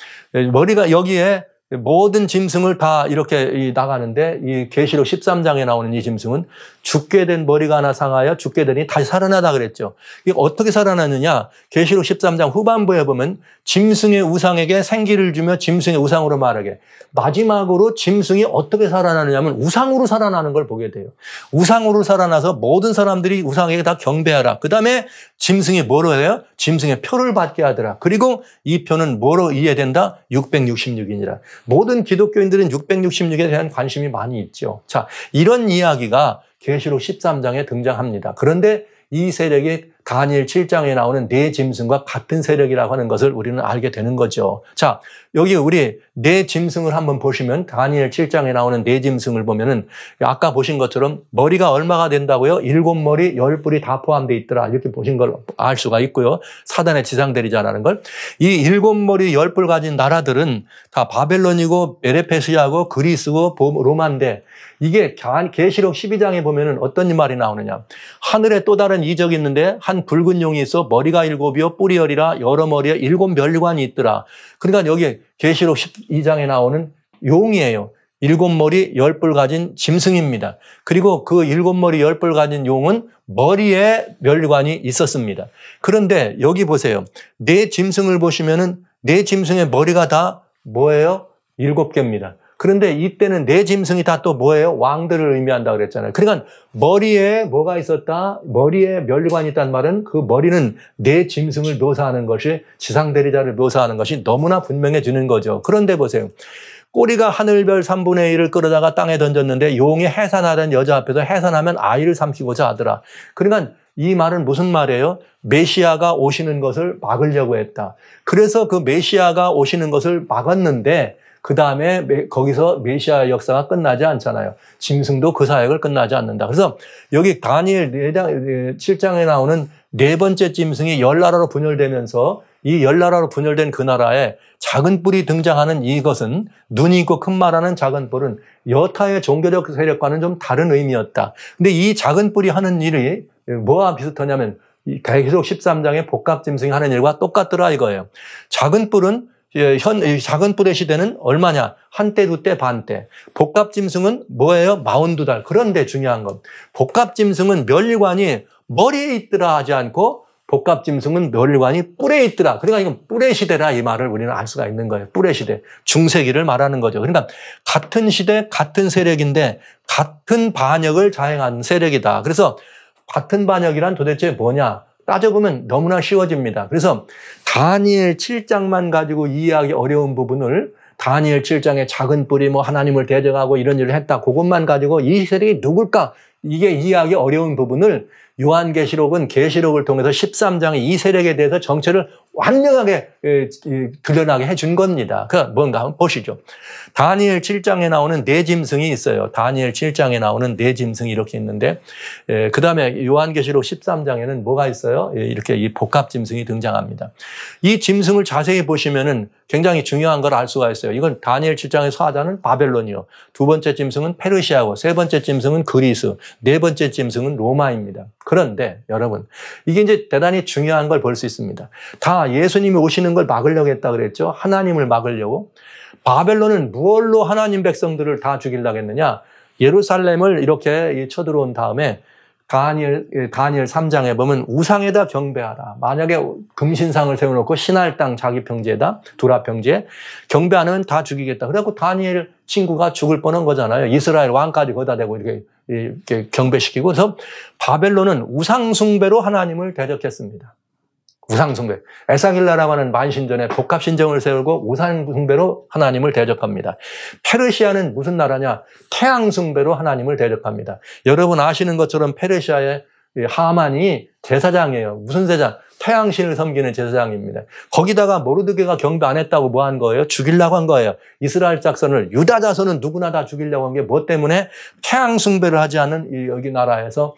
머리가 여기에 모든 짐승을 다 이렇게 나가는데 이 계시록 13장에 나오는 이 짐승은 죽게 된 머리가 하나 상하여 죽게 되니 다시 살아나다 그랬죠. 이게 어떻게 살아나느냐? 계시록 13장 후반부에 보면 짐승의 우상에게 생기를 주며 짐승의 우상으로 말하게. 마지막으로 짐승이 어떻게 살아나느냐면 우상으로 살아나는 걸 보게 돼요. 우상으로 살아나서 모든 사람들이 우상에게 다 경배하라. 그 다음에 짐승이 뭐로 해요? 짐승의 표를 받게 하더라. 그리고 이 표는 뭐로 이해된다? 666이니라. 모든 기독교인들은 666에 대한 관심이 많이 있죠. 자, 이런 이야기가 계시록 13장에 등장합니다. 그런데 이 세력이 다니엘 7장에 나오는 네 짐승과 같은 세력이라고 하는 것을 우리는 알게 되는 거죠. 자, 여기 우리 네 짐승을 한번 보시면 다니엘 7장에 나오는 네 짐승을 보면은 아까 보신 것처럼 머리가 얼마가 된다고요? 7머리 10뿔이 다 포함되어 있더라. 이렇게 보신 걸 알 수가 있고요. 사단의 지상대리자라는 걸. 이 7머리 10뿔 가진 나라들은 다 바벨론이고 메레페시아고 그리스고 로마인데 이게 계시록 12장에 보면은 어떤 말이 나오느냐. 하늘에 또 다른 이적이 있는데 한 붉은 용이 있어 머리가 7이요 뿔이 10이라 여러 머리에 7면류관이 있더라. 그러니까 여기 계시록 12장에 나오는 용이에요. 7머리 10뿔 가진 짐승입니다. 그리고 그 7머리 10뿔 가진 용은 머리에 면류관이 있었습니다. 그런데 여기 보세요. 네 짐승을 보시면은 네 짐승의 머리가 다 뭐예요? 7개입니다. 그런데 이때는 네 짐승이 다 또 뭐예요? 왕들을 의미한다 그랬잖아요. 그러니까 머리에 뭐가 있었다? 머리에 면류관이 있다는 말은 그 머리는 네 짐승을 묘사하는 것이 지상대리자를 묘사하는 것이 너무나 분명해지는 거죠. 그런데 보세요. 꼬리가 하늘별 3분의 1을 끌어다가 땅에 던졌는데 용이 해산하던 여자 앞에서 해산하면 아이를 삼키고자 하더라. 그러니까 이 말은 무슨 말이에요? 메시아가 오시는 것을 막으려고 했다. 그래서 그 메시아가 오시는 것을 막았는데 그 다음에 거기서 메시아의 역사가 끝나지 않잖아요. 짐승도 그 사역을 끝나지 않는다. 그래서 여기 다니엘 7장에 나오는 네 번째 짐승이 10나라로 분열되면서 이 10나라로 분열된 그 나라에 작은 뿔이 등장하는 이것은 눈이 있고 큰 말하는 작은 뿔은 여타의 종교적 세력과는 좀 다른 의미였다. 근데 이 작은 뿔이 하는 일이 뭐와 비슷하냐면 계시록 13장의 복합짐승이 하는 일과 똑같더라 이거예요. 작은 뿔은 작은 뿔의 시대는 얼마냐? 한때, 두때, 반때. 복합짐승은 뭐예요? 42달. 그런데 중요한 건 복합짐승은 면류관이 머리에 있더라 하지 않고 복합짐승은 면류관이 뿔에 있더라. 그러니까 이건 뿔의 시대라 이 말을 우리는 알 수가 있는 거예요. 뿔의 시대. 중세기를 말하는 거죠. 그러니까 같은 시대, 같은 세력인데 같은 반역을 자행한 세력이다. 그래서 같은 반역이란 도대체 뭐냐? 따져보면 너무나 쉬워집니다. 그래서 다니엘 7장만 가지고 이해하기 어려운 부분을 다니엘 7장의 작은 뿔이 뭐 하나님을 대적하고 이런 일을 했다. 그것만 가지고 이 세력이 누굴까? 이게 이해하기 어려운 부분을 요한계시록은 계시록을 통해서 13장의 이 세력에 대해서 정체를 완벽하게 드러나게 해준 겁니다. 그 뭔가 한번 보시죠. 다니엘 7장에 나오는 네 짐승이 있어요. 다니엘 7장에 나오는 네 짐승이 이렇게 있는데 그 다음에 요한계시록 13장에는 뭐가 있어요? 이렇게 이 복합 짐승이 등장합니다. 이 짐승을 자세히 보시면은 굉장히 중요한 걸 알 수가 있어요. 이건 다니엘 7장의 사자는 바벨론이요. 두 번째 짐승은 페르시아고 세 번째 짐승은 그리스, 네 번째 짐승은 로마입니다. 그런데 여러분 이게 이제 대단히 중요한 걸 볼 수 있습니다. 다 예수님이 오시는 걸 막으려고 했다 그랬죠. 하나님을 막으려고. 바벨론은 무엇로 하나님 백성들을 다 죽이려고 했느냐. 예루살렘을 이렇게 쳐들어온 다음에 다니엘 3장에 보면 우상에다 경배하라. 만약에 금신상을 세워놓고 신할 땅 자기 평지에다 두라 평지에 경배 안 하면 다 죽이겠다. 그래갖고 다니엘 친구가 죽을 뻔한 거잖아요. 이스라엘 왕까지 거기다 대고 이렇게 경배시키고. 그래서 바벨론은 우상숭배로 하나님을 대적했습니다. 우상숭배. 에사길라라고 하는 만신전에 복합신정을 세우고 우상숭배로 하나님을 대적합니다. 페르시아는 무슨 나라냐? 태양숭배로 하나님을 대적합니다. 여러분 아시는 것처럼 페르시아의 하만이 제사장이에요. 무슨 제사장? 태양신을 섬기는 제사장입니다. 거기다가 모르드게가 경배 안 했다고 뭐 한 거예요? 죽이려고 한 거예요. 이스라엘 자손을, 유다 자손은 누구나 다 죽이려고 한 게 뭐 때문에? 태양숭배를 하지 않은 여기 나라에서,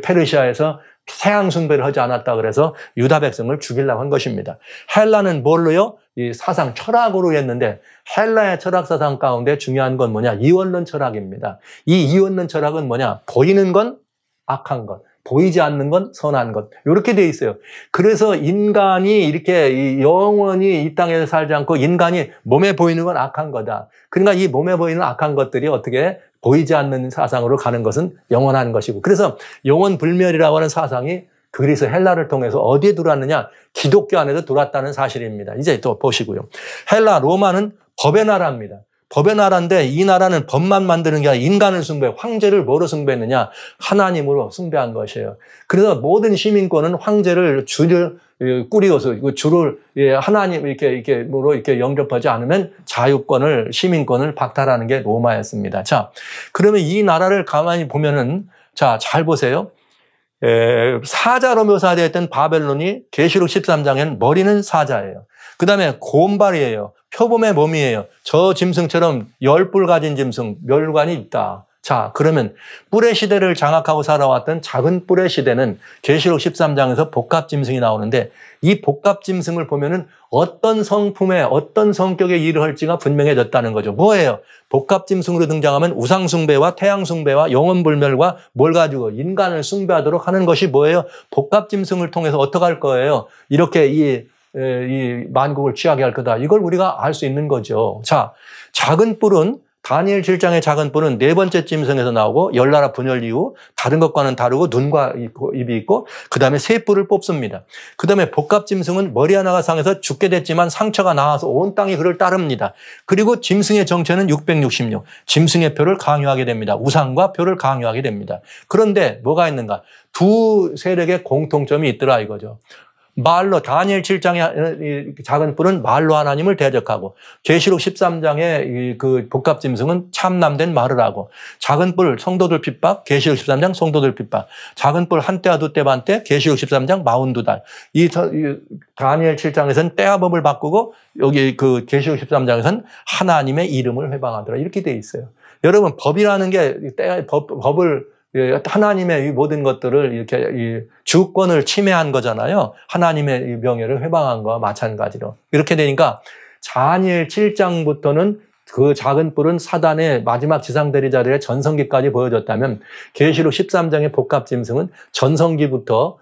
페르시아에서 태양 숭배를 하지 않았다 그래서 유다 백성을 죽이려고 한 것입니다. 헬라는 뭘로요? 이 사상 철학으로 했는데 헬라의 철학 사상 가운데 중요한 건 뭐냐? 이원론 철학입니다. 이 이원론 철학은 뭐냐? 보이는 건 악한 것, 보이지 않는 건 선한 것. 이렇게 돼 있어요. 그래서 인간이 이렇게 영원히 이 땅에 살지 않고 인간이 몸에 보이는 건 악한 거다. 그러니까 이 몸에 보이는 악한 것들이 어떻게 보이지 않는 사상으로 가는 것은 영원한 것이고. 그래서 영원불멸이라고 하는 사상이 그리스 헬라를 통해서 어디에 들어왔느냐? 기독교 안에도 들어왔다는 사실입니다. 이제 또 보시고요. 헬라, 로마는 법의 나라입니다. 법의 나라인데 이 나라는 법만 만드는 게 아니라 인간을 숭배, 황제를 뭐로 숭배했느냐? 하나님으로 숭배한 것이에요. 그래서 모든 시민권은 황제를 줄을 꾸리어서 줄을 하나님 이렇게 영접하지 않으면 자유권을, 시민권을 박탈하는 게 로마였습니다. 자, 그러면 이 나라를 가만히 보면은 자, 잘 보세요. 사자로 묘사되었던 바벨론이 계시록 13장에는 머리는 사자예요. 그 다음에 곰발이에요. 표범의 몸이에요. 저 짐승처럼 10뿔 가진 짐승, 멸관이 있다. 자, 그러면 뿔의 시대를 장악하고 살아왔던 작은 뿔의 시대는 계시록 13장에서 복합 짐승이 나오는데 이 복합 짐승을 보면은 어떤 성품에 어떤 성격의 일을 할지가 분명해졌다는 거죠. 뭐예요? 복합 짐승으로 등장하면 우상숭배와 태양숭배와 영혼불멸과 뭘 가지고 인간을 숭배하도록 하는 것이 뭐예요? 복합 짐승을 통해서 어떻게 할 거예요? 이렇게 이 만국을 취하게 할 거다. 이걸 우리가 알 수 있는 거죠. 자, 작은 뿔은 다니엘 7장의 작은 뿔은 네 번째 짐승에서 나오고 열나라 분열 이후 다른 것과는 다르고 눈과 입이 있고 그 다음에 세 뿔을 뽑습니다. 그 다음에 복합 짐승은 머리 하나가 상해서 죽게 됐지만 상처가 나와서 온 땅이 그를 따릅니다. 그리고 짐승의 정체는 666. 짐승의 표를 강요하게 됩니다. 우상과 표를 강요하게 됩니다. 그런데 뭐가 있는가? 두 세력의 공통점이 있더라 이거죠. 말로 다니엘 7장의 작은 뿔은 말로 하나님을 대적하고 계시록 13장의 그 복합 짐승은 참남된 말을 하고 작은 뿔 성도들 핍박 계시록 13장 성도들 핍박 작은 뿔 한 때와 두 때 반 때 계시록 13장 42달 이 다니엘 7장에서는 때와 법을 바꾸고 여기 그 계시록 13장에서는 하나님의 이름을 회방하더라 이렇게 돼 있어요. 여러분 법이라는 게 법을 하나님의 이 모든 것들을 이렇게 주권을 침해한 거잖아요. 하나님의 명예를 회방한 거와 마찬가지로. 이렇게 되니까 다니엘 7장부터는 그 작은 뿔은 사단의 마지막 지상대리자들의 전성기까지 보여줬다면 계시록 13장의 복합 짐승은 전성기부터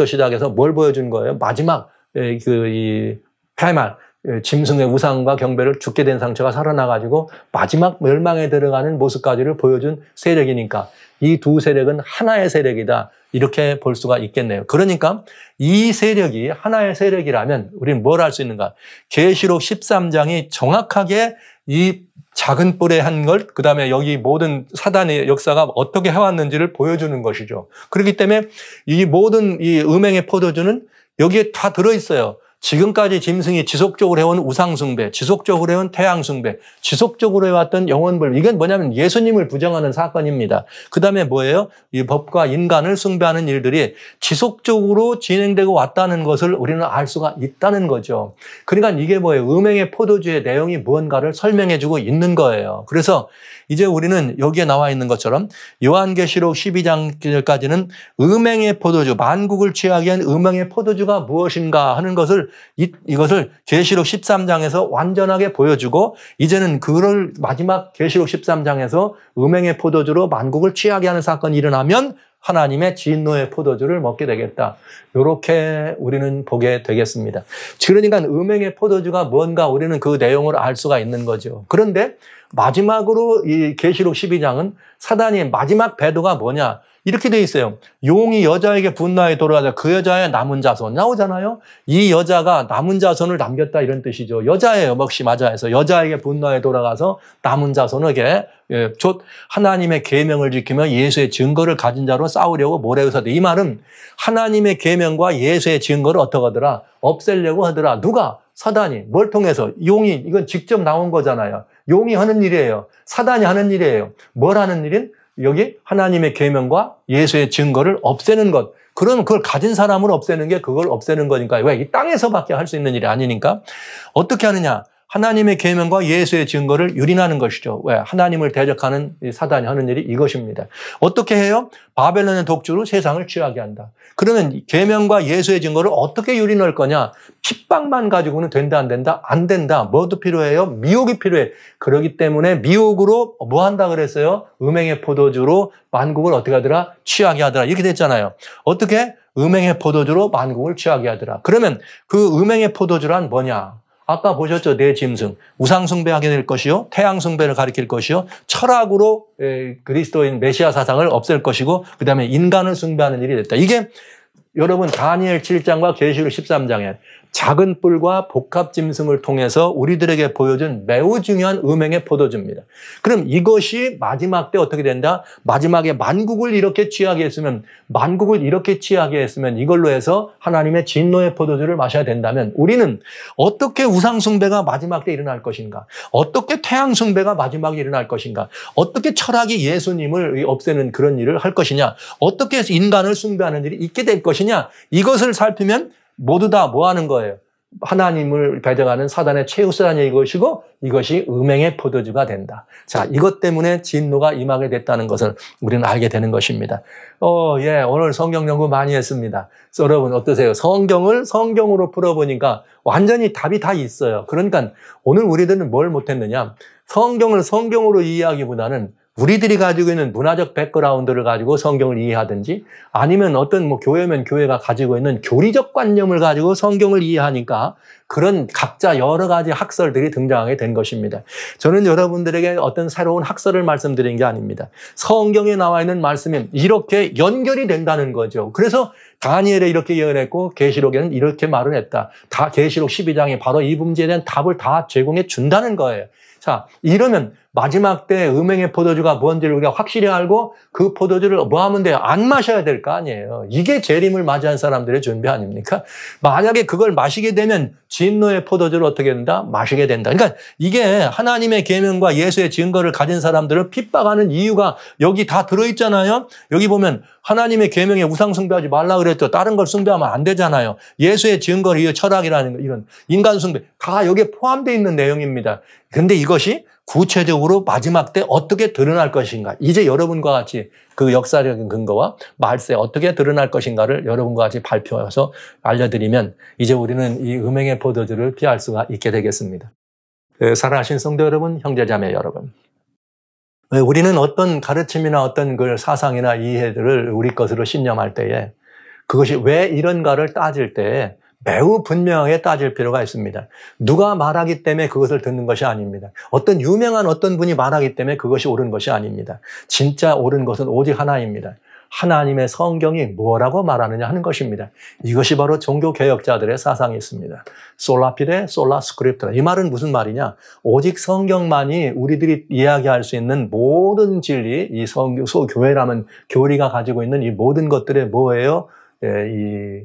시작해서 뭘 보여준 거예요? 마지막 이 폐말 짐승의 우상과 경배를 죽게 된 상처가 살아나가지고 마지막 멸망에 들어가는 모습까지를 보여준 세력이니까 이 두 세력은 하나의 세력이다. 이렇게 볼 수가 있겠네요. 그러니까 이 세력이 하나의 세력이라면 우리는 뭘 할 수 있는가? 계시록 13장이 정확하게 이 작은 뿔에 한 걸, 그 다음에 여기 모든 사단의 역사가 어떻게 해왔는지를 보여주는 것이죠. 그렇기 때문에 이 모든 이 음행의 포도주는 여기에 다 들어있어요. 지금까지 짐승이 지속적으로 해온 우상숭배, 지속적으로 해온 태양숭배, 지속적으로 해왔던 영혼불, 이건 뭐냐면 예수님을 부정하는 사건입니다. 그 다음에 뭐예요? 이 법과 인간을 숭배하는 일들이 지속적으로 진행되고 왔다는 것을 우리는 알 수가 있다는 거죠. 그러니까 이게 뭐예요? 음행의 포도주의 내용이 무언가를 설명해주고 있는 거예요. 그래서 이제 우리는 여기에 나와 있는 것처럼 요한계시록 12장까지는 음행의 포도주, 만국을 취하게 한 음행의 포도주가 무엇인가 하는 것을 이것을 계시록 13장에서 완전하게 보여주고 이제는 그걸 마지막 계시록 13장에서 음행의 포도주로 만국을 취하게 하는 사건이 일어나면 하나님의 진노의 포도주를 먹게 되겠다. 이렇게 우리는 보게 되겠습니다. 그러니까 음행의 포도주가 뭔가 우리는 그 내용을 알 수가 있는 거죠. 그런데 마지막으로 이 계시록 12장은 사단이 마지막 배도가 뭐냐? 이렇게 돼 있어요. 용이 여자에게 분노하여 돌아가자 그 여자의 남은 자손 나오잖아요. 이 여자가 남은 자손을 남겼다 이런 뜻이죠. 여자예요. 역시 맞아서 여자에게 분노하여 돌아가서 남은 자손에게 곧 하나님의 계명을 지키며 예수의 증거를 가진 자로 싸우려고 모래의사대. 이 말은 하나님의 계명과 예수의 증거를 어떻게 하더라? 없애려고 하더라. 누가? 사단이. 뭘 통해서? 용이. 이건 직접 나온 거잖아요. 용이 하는 일이에요. 사단이 하는 일이에요. 뭘 하는 일인? 여기 하나님의 계명과 예수의 증거를 없애는 것. 그럼 그걸 가진 사람을 없애는 게 그걸 없애는 거니까. 왜? 이 땅에서밖에 할 수 있는 일이 아니니까. 어떻게 하느냐? 하나님의 계명과 예수의 증거를 유린하는 것이죠. 왜? 하나님을 대적하는 사단이 하는 일이 이것입니다. 어떻게 해요? 바벨론의 독주로 세상을 취하게 한다. 그러면 계명과 예수의 증거를 어떻게 유린할 거냐? 핍박만 가지고는 된다 안 된다? 안 된다. 뭐도 필요해요? 미혹이 필요해. 그렇기 때문에 미혹으로 뭐 한다 그랬어요? 음행의 포도주로 만국을 어떻게 하더라? 취하게 하더라. 이렇게 됐잖아요. 어떻게? 음행의 포도주로 만국을 취하게 하더라. 그러면 그 음행의 포도주란 뭐냐? 아까 보셨죠? 네 짐승. 우상숭배하게 될 것이요. 태양숭배를 가리킬 것이요. 철학으로 그리스도인 메시아 사상을 없앨 것이고 그 다음에 인간을 숭배하는 일이 됐다. 이게 여러분 다니엘 7장과 계시록 13장에 작은 뿔과 복합 짐승을 통해서 우리들에게 보여준 매우 중요한 음행의 포도주입니다. 그럼 이것이 마지막 때 어떻게 된다? 마지막에 만국을 이렇게 취하게 했으면, 이걸로 해서 하나님의 진노의 포도주를 마셔야 된다면 우리는 어떻게 우상 숭배가 마지막 때 일어날 것인가? 어떻게 태양 숭배가 마지막에 일어날 것인가? 어떻게 철학이 예수님을 없애는 그런 일을 할 것이냐? 어떻게 해서 인간을 숭배하는 일이 있게 될 것이냐? 이것을 살피면 모두 다 뭐 하는 거예요? 하나님을 배정하는 사단의 최우선이 이것이고 이것이 음행의 포도주가 된다. 자, 이것 때문에 진노가 임하게 됐다는 것을 우리는 알게 되는 것입니다. 오늘 성경 연구 많이 했습니다. 여러분 어떠세요? 성경을 성경으로 풀어보니까 완전히 답이 다 있어요. 그러니까 오늘 우리들은 뭘 못했느냐? 성경을 성경으로 이해하기보다는 우리들이 가지고 있는 문화적 백그라운드를 가지고 성경을 이해하든지 아니면 어떤 교회면 교회가 가지고 있는 교리적 관념을 가지고 성경을 이해하니까 그런 각자 여러 가지 학설들이 등장하게 된 것입니다. 저는 여러분들에게 어떤 새로운 학설을 말씀드린 게 아닙니다. 성경에 나와 있는 말씀이 이렇게 연결이 된다는 거죠. 그래서 다니엘에 이렇게 예언했고 계시록에는 이렇게 말을 했다. 다 계시록 12장이 바로 이 문제에 대한 답을 다 제공해 준다는 거예요. 자, 이러면 마지막 때 음행의 포도주가 뭔지를 우리가 확실히 알고 그 포도주를 뭐 하면 돼요? 안 마셔야 될 거 아니에요. 이게 재림을 맞이한 사람들의 준비 아닙니까? 만약에 그걸 마시게 되면 진노의 포도주를 어떻게 된다? 마시게 된다. 그러니까 이게 하나님의 계명과 예수의 증거를 가진 사람들을 핍박하는 이유가 여기 다 들어있잖아요. 여기 보면 하나님의 계명에 우상 숭배하지 말라 그랬죠. 다른 걸 숭배하면 안 되잖아요. 예수의 증거를 이어 철학이라는 이런 인간 숭배 다 여기에 포함되어 있는 내용입니다. 그런데 이것이 구체적으로 마지막 때 어떻게 드러날 것인가? 이제 여러분과 같이 그 역사적인 근거와 말세 어떻게 드러날 것인가를 여러분과 같이 발표해서 알려드리면 이제 우리는 이 음행의 포도주를 피할 수가 있게 되겠습니다. 사랑하신 성도 여러분, 형제자매 여러분. 우리는 어떤 가르침이나 어떤 그 사상이나 이해들을 우리 것으로 신념할 때에 그것이 왜 이런가를 따질 때에 매우 분명하게 따질 필요가 있습니다. 누가 말하기 때문에 그것을 듣는 것이 아닙니다. 어떤 유명한 어떤 분이 말하기 때문에 그것이 옳은 것이 아닙니다. 진짜 옳은 것은 오직 하나입니다. 하나님의 성경이 뭐라고 말하느냐 하는 것입니다. 이것이 바로 종교개혁자들의 사상이 있습니다. 솔라 피데 솔라 스크립트라. 이 말은 무슨 말이냐? 오직 성경만이 우리들이 이야기할 수 있는 모든 진리, 이 교회라면 교리가 가지고 있는 이 모든 것들의 뭐예요? 이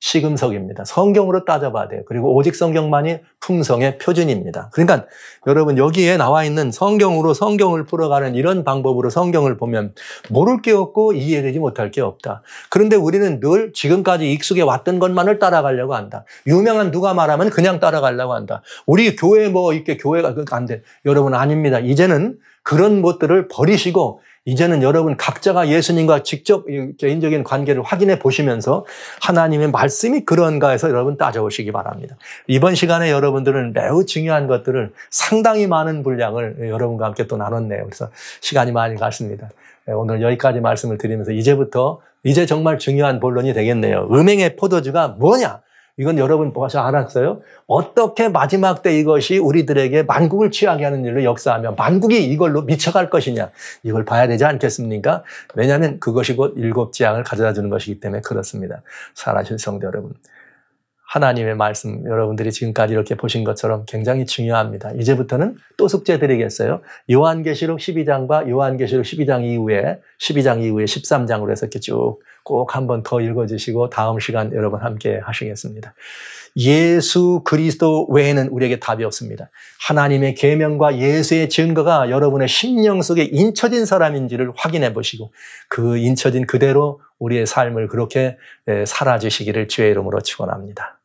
시금석입니다. 성경으로 따져봐야 돼요. 그리고 오직 성경만이 품성의 표준입니다. 그러니까 여러분 여기에 나와 있는 성경으로 성경을 풀어가는 이런 방법으로 성경을 보면 모를 게 없고 이해되지 못할 게 없다. 그런데 우리는 늘 지금까지 익숙해 왔던 것만을 따라가려고 한다. 유명한 누가 말하면 그냥 따라가려고 한다. 우리 교회 이렇게 교회가 안 돼. 여러분 아닙니다. 이제는 그런 것들을 버리시고 이제는 여러분 각자가 예수님과 직접 개인적인 관계를 확인해 보시면서 하나님의 말씀이 그런가 해서 여러분 따져보시기 바랍니다. 이번 시간에 여러분들은 매우 중요한 것들을 상당히 많은 분량을 여러분과 함께 또 나눴네요. 그래서 시간이 많이 갔습니다. 오늘 여기까지 말씀을 드리면서 이제 정말 중요한 본론이 되겠네요. 음행의 포도주가 뭐냐? 이건 여러분 보셔서 알았어요? 어떻게 마지막 때 이것이 우리들에게 만국을 취하게 하는 일로 역사하며 만국이 이걸로 미쳐갈 것이냐. 이걸 봐야 되지 않겠습니까? 왜냐하면 그것이 곧 일곱 재앙을 가져다 주는 것이기 때문에 그렇습니다. 사랑하신 성도 여러분. 하나님의 말씀 여러분들이 지금까지 이렇게 보신 것처럼 굉장히 중요합니다. 이제부터는 또 숙제 드리겠어요. 요한계시록 12장과 요한계시록 12장 이후에 13장으로 해서 이렇게 쭉 꼭 한 번 더 읽어주시고 다음 시간 여러분 함께 하시겠습니다. 예수 그리스도 외에는 우리에게 답이 없습니다. 하나님의 계명과 예수의 증거가 여러분의 심령 속에 인쳐진 사람인지를 확인해 보시고 그 인쳐진 그대로 우리의 삶을 그렇게 살아주시기를 주의 이름으로 축원합니다.